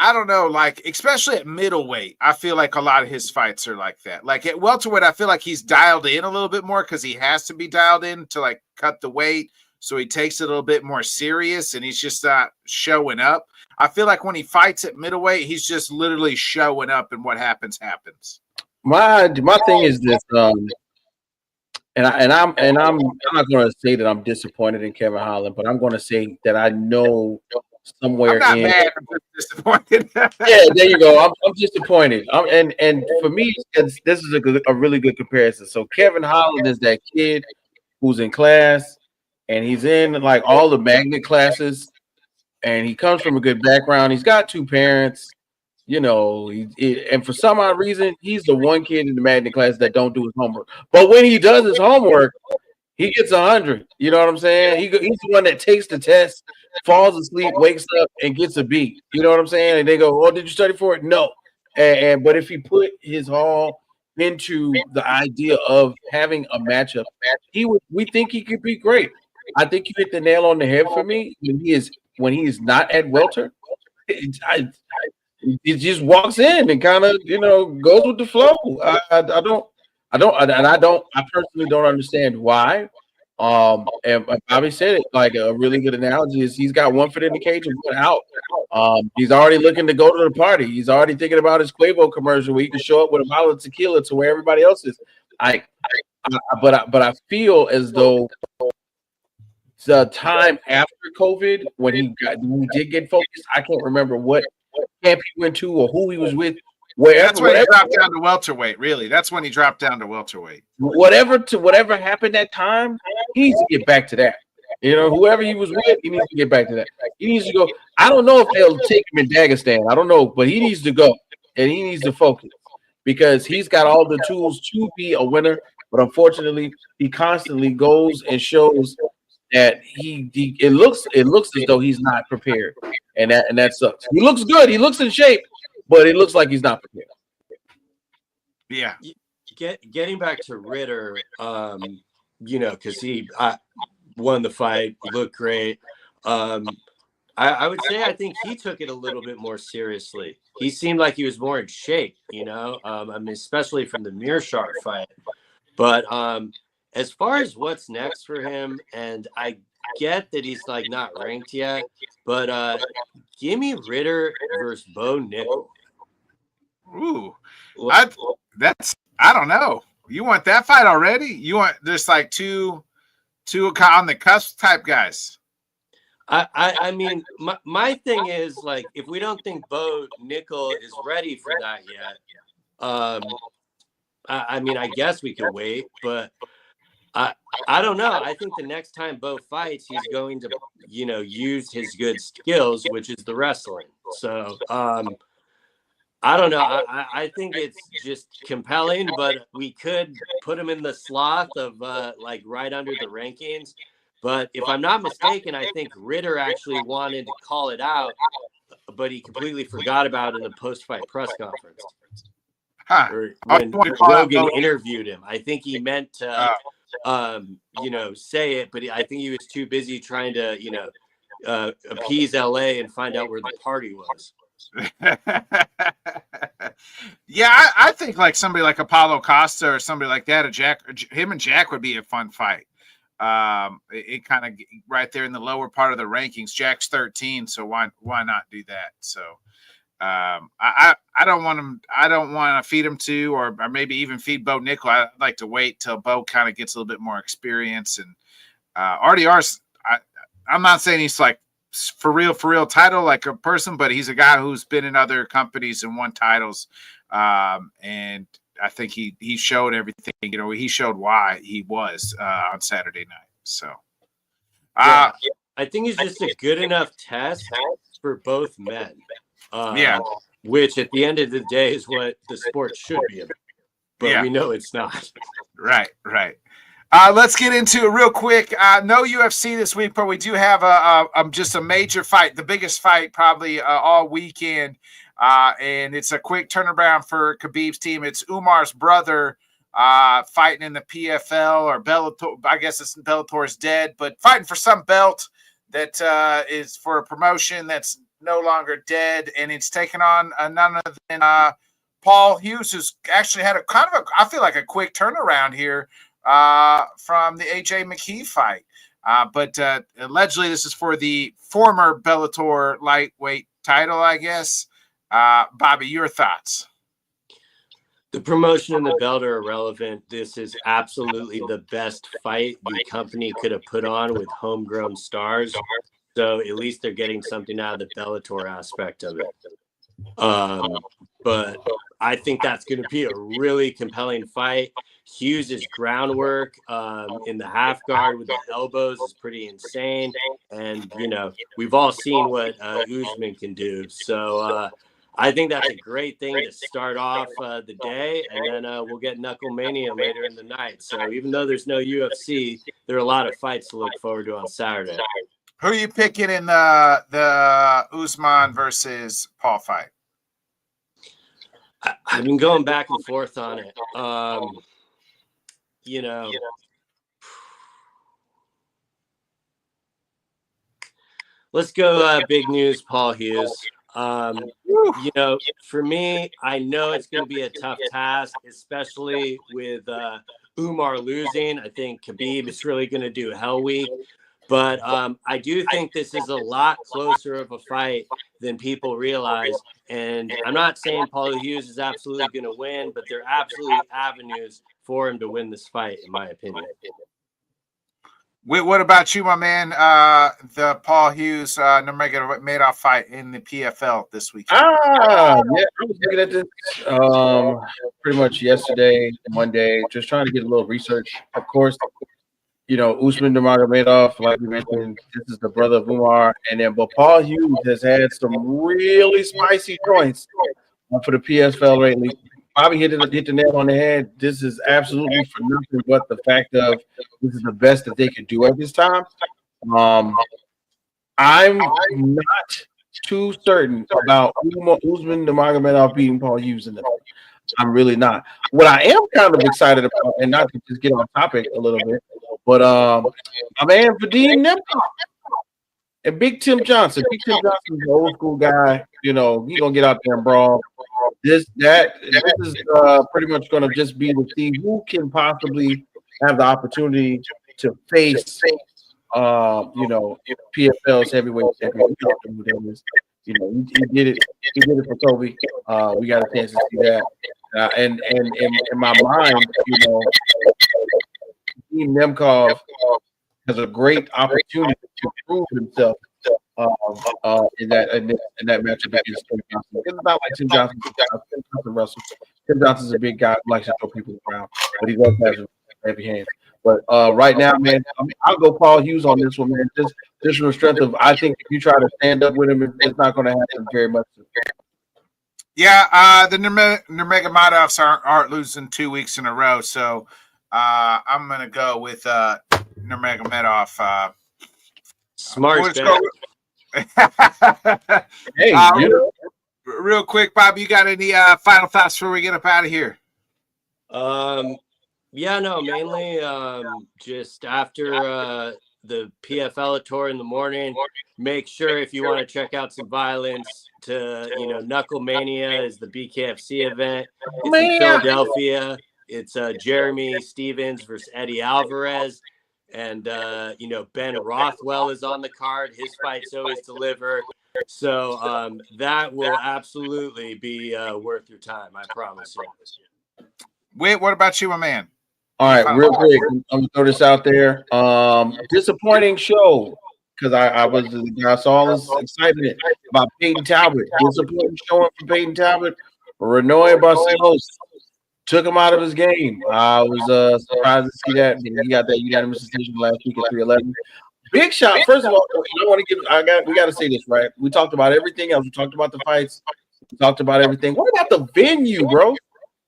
I don't know, like especially at middleweight, I feel like a lot of his fights are like that. Like at welterweight, I feel like he's dialed in a little bit more because he has to be dialed in to like cut the weight. So he takes it a little bit more serious, and he's just not showing up. I feel like when he fights at middleweight, he's just literally showing up, and what happens happens. My thing is this, and I'm not going to say that I'm disappointed in Kevin Holland, but I'm going to say that I know somewhere I'm not mad, I'm just disappointed. Yeah, there you go. I'm disappointed. And for me, this is a really good comparison. So Kevin Holland is that kid who's in class, and he's in like all the magnet classes, and he comes from a good background. He's got two parents, you know, and for some odd reason, he's the one kid in the magnet class that don't do his homework. But when he does his homework, he gets 100. You know what I'm saying? He's the one that takes the test, falls asleep, wakes up, and gets a B. You know what I'm saying? And they go, "Oh, did you study for it?" No. But if he put his all into the idea of having a matchup, we think he could be great. I think you hit the nail on the head for me. When he is not at welter, he just walks in and kind of, you know, goes with the flow. I personally don't understand why. And Bobby said it, like a really good analogy is he's got one foot in the cage and one out. He's already looking to go to the party. He's already thinking about his Quavo commercial where he can show up with a bottle of tequila to where everybody else is. But I feel as though the time after COVID, when he did get focused, I can't remember what camp he went to or who he was with. That's when he dropped down to welterweight. Really, that's when he dropped down to welterweight. Whatever happened that time, he needs to get back to that. You know, whoever he was with, he needs to get back to that. He needs to go. I don't know if they'll take him in Dagestan. I don't know, but he needs to go and he needs to focus because he's got all the tools to be a winner. But unfortunately, he constantly goes and shows that it looks as though he's not prepared, and that sucks. He looks good. He looks in shape. But it looks like he's not prepared. Yeah. Getting back to Ritter, you know, because he won the fight, looked great. I would say I think he took it a little bit more seriously. He seemed like he was more in shape, you know, I mean, especially from the Mearshart fight. But as far as what's next for him, and I get that he's like not ranked yet, but give me Ritter versus Bo Nickel. Ooh, I don't know. You want that fight already? You want just like two on the cusp type guys? I mean, my thing is like if we don't think Bo Nickel is ready for that yet, I mean, I guess we could wait, but I don't know. I think the next time Bo fights, he's going to, you know, use his good skills, which is the wrestling. So I don't know. I think it's just compelling, but we could put him in the sloth of like right under the rankings. But if I'm not mistaken, I think Ritter actually wanted to call it out, but he completely forgot about it in the post-fight press conference. When Rogan interviewed him. I think he meant to say it, but I think he was too busy trying to, appease LA and find out where the party was. Yeah, I think like somebody like Apollo Costa or somebody like that, him and Jack would be a fun fight. It kind of right there in the lower part of the rankings. Jack's 13, so why not do that? So I don't want him. I don't want to feed him to, or maybe even feed Bo Nickel. I'd like to wait till Bo kind of gets a little bit more experience. And RDR's. I'm not saying he's like for real title like a person, but he's a guy who's been in other companies and won titles. And I think he showed everything. He showed why he was on Saturday night. So I think he's just a good enough test for both men. Which at the end of the day is what the sport should be about. But we know it's not. Right. Let's get into it real quick. No UFC this week, but we do have just a major fight, the biggest fight probably all weekend. And it's a quick turnaround for Khabib's team. It's Umar's brother fighting in the PFL or Bellator. I guess it's Bellator's dead, but fighting for some belt that is for a promotion that's no longer dead, and it's taken on none other than Paul Hughes, who's actually had I feel like a quick turnaround here from the AJ McKee fight. But allegedly this is for the former Bellator lightweight title, I guess. Bobby, your thoughts? The promotion and the belt are irrelevant. This is absolutely the best fight the company could have put on with homegrown stars. So at least they're getting something out of the Bellator aspect of it. But I think that's going to be a really compelling fight. Hughes' groundwork in the half guard with the elbows is pretty insane. And, we've all seen what Usman can do. So I think that's a great thing to start off the day. And then we'll get Knuckle Mania later in the night. So even though there's no UFC, there are a lot of fights to look forward to on Saturday. Who are you picking in the Usman versus Paul fight? I've been going back and forth on it. Let's go big news, Paul Hughes. For me, I know it's going to be a tough task, especially with Umar losing. I think Khabib is really going to do hell week. But I do think this is a lot closer of a fight than people realize. And I'm not saying Paul Hughes is absolutely going to win, but there are absolutely avenues for him to win this fight, in my opinion. What about you, my man? The Paul Hughes Nurmagomedov fight in the PFL this week. Yeah, I was looking at this pretty much yesterday, Monday, just trying to get a little research. Of course, Usman Nurmagomedov, like we mentioned, this is the brother of Umar, but Paul Hughes has had some really spicy joints for the PFL lately. Bobby hit the nail on the head. This is absolutely for nothing but the fact of this is the best that they could do at this time. I'm not too certain about Usman Nurmagomedov beating Paul Hughes in the fight. I'm really not. What I am kind of excited about, and not to just get on topic a little bit, but my man Vadim Nemkov and Big Tim Johnson. Big Tim Johnson's an old school guy. He gonna get out there and brawl. This is pretty much gonna just be to see who can possibly have the opportunity to face PFL's heavyweight champion. He did it. He did it for Kobe. We got a chance to see that. And in my mind, Team Nemkov has a great opportunity to prove himself in that matchup against Tim Johnson. It's not like Tim Johnson wrestles. Tim Johnson's a big guy who likes to throw people around, but he does have heavy hands. But right now, man, I'll go Paul Hughes on this one, man. Just from the strength of, I think if you try to stand up with him, it's not going to happen very much. Yeah, the Nurmagomedovs aren't losing 2 weeks in a row, so I'm going to go with Nurmagomedov. Smart. Hey, real quick, Bob, you got any final thoughts before we get up out of here? Yeah, no, mainly just after the PFL tour in the morning. Make sure if you want to check out some violence to, Knuckle Mania is the BKFC event. It's in Philadelphia. It's Jeremy Stevens versus Eddie Alvarez. And, Ben Rothwell is on the card. His fights always deliver. So that will absolutely be worth your time. I promise you. Wait, what about you, my man? All right, real quick, I'm gonna throw this out there. Disappointing show because I saw all this excitement about Peyton Talbot. Disappointing showing for Peyton Talbot. Renoy Barcelos took him out of his game. I was surprised to see that. He got that unanimous decision last week at 311. Big shot. First of all, we got to say this, right? We talked about everything else. We talked about the fights. We talked about everything. What about the venue, bro?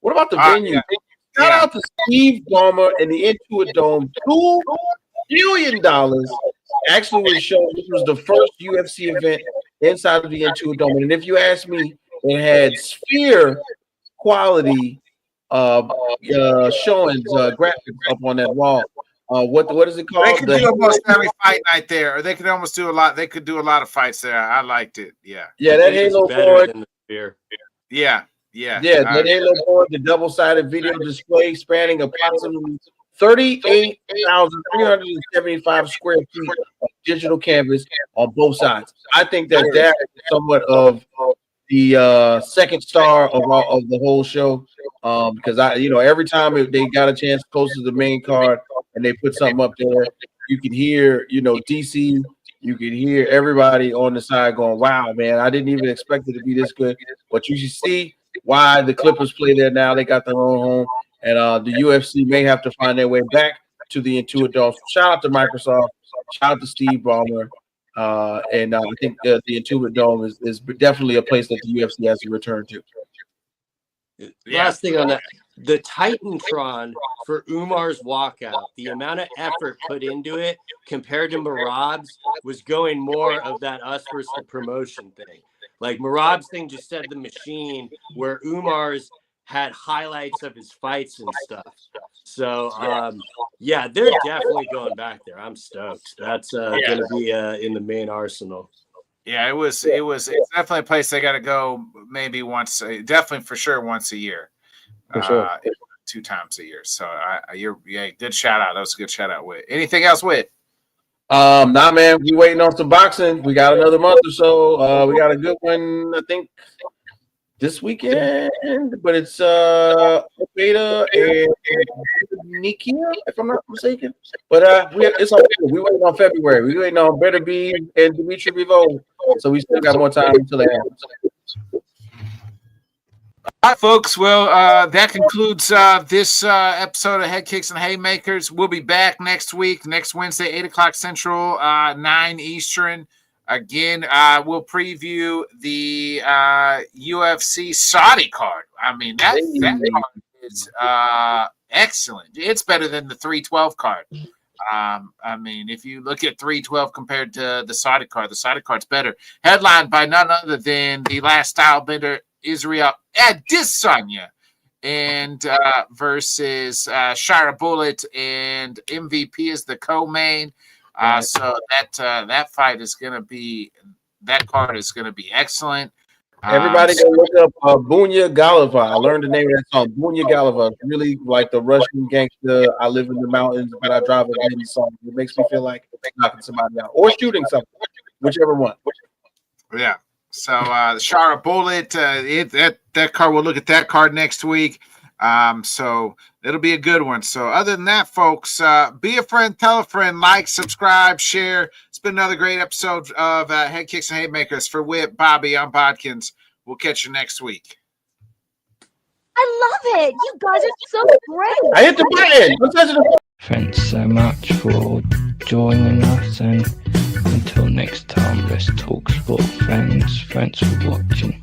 What about the venue? Yeah. Shout out to Steve Ballmer and the Intuit Dome. $2 billion actually was shown. This was the first UFC event inside of the Intuit Dome. And if you ask me, it had sphere quality showings, graphics up on that wall. What is it called? They could do almost every fight night there, or they could almost do a lot. They could do a lot of fights there. I liked it. Yeah. Yeah, that Halo board. Yeah. That Halo board, the double-sided video display spanning approximately 38,375 square feet of digital canvas on both sides. I think that is somewhat of the second star of the whole show, because every time they got a chance close to the main card and they put something up there, you could hear DC. You could hear everybody on the side going, "Wow, man! I didn't even expect it to be this good." But you should see why the Clippers play there now. They got their own home, and the UFC may have to find their way back to the Intuit Dome. Shout out to Microsoft. Shout out to Steve Ballmer. And I think the Intuit Dome is definitely a place that the UFC has to return to. Last thing on that, the Titantron for Umar's walkout, the amount of effort put into it compared to Merab's was going more of that us versus the promotion thing. Like Merab's thing just said the machine, where Umar's had highlights of his fights and stuff. So they're definitely going back there. I'm stoked. That's going to be in the main arsenal. Yeah, it's definitely a place they got to go maybe definitely for sure once a year. For sure. 2 times a year. So good shout out. That was a good shout out, Whit. Anything else, Whit? Nah, man, we waiting on some boxing. We got another month or so. We got a good one, I think, this weekend, but it's Beta and Nikia, if I'm not mistaken. But it's on. We waiting on February. We waiting on Better Be and Dimitri Bivol. So we still got more time until that happens. All right, folks. Well, that concludes this episode of Headkicks and Haymakers. We'll be back next week, next Wednesday, 8 o'clock Central, 9 Eastern. Again, we'll preview the UFC Saudi card. I mean, that card is excellent. It's better than the 312 card. I mean, if you look at 312 compared to the Saudi card's better. Headlined by none other than the last stylebender, Israel Adesanya, and versus Shira Bullet, and MVP is the co-main. So that fight is going to be, that card is going to be excellent. Everybody go look up Bunya Galava. I learned the name of that song, Bunya Galava. It's really like the Russian gangster. I live in the mountains, but I drive a Bentley song. It makes me feel like knocking somebody out or shooting something, whichever one. Yeah. So the Shara Bullet, that card. We'll look at that card next week. So it'll be a good one. So other than that, folks, be a friend, tell a friend, like, subscribe, share. It's been another great episode of Headkicks and Haymakers. For Whit, Bobby, I'm Bodkins. We'll catch you next week. I love it. You guys are so great. I hit the button. Thanks so much for joining us, and until next time, let's talk sport, friends. Thanks for watching.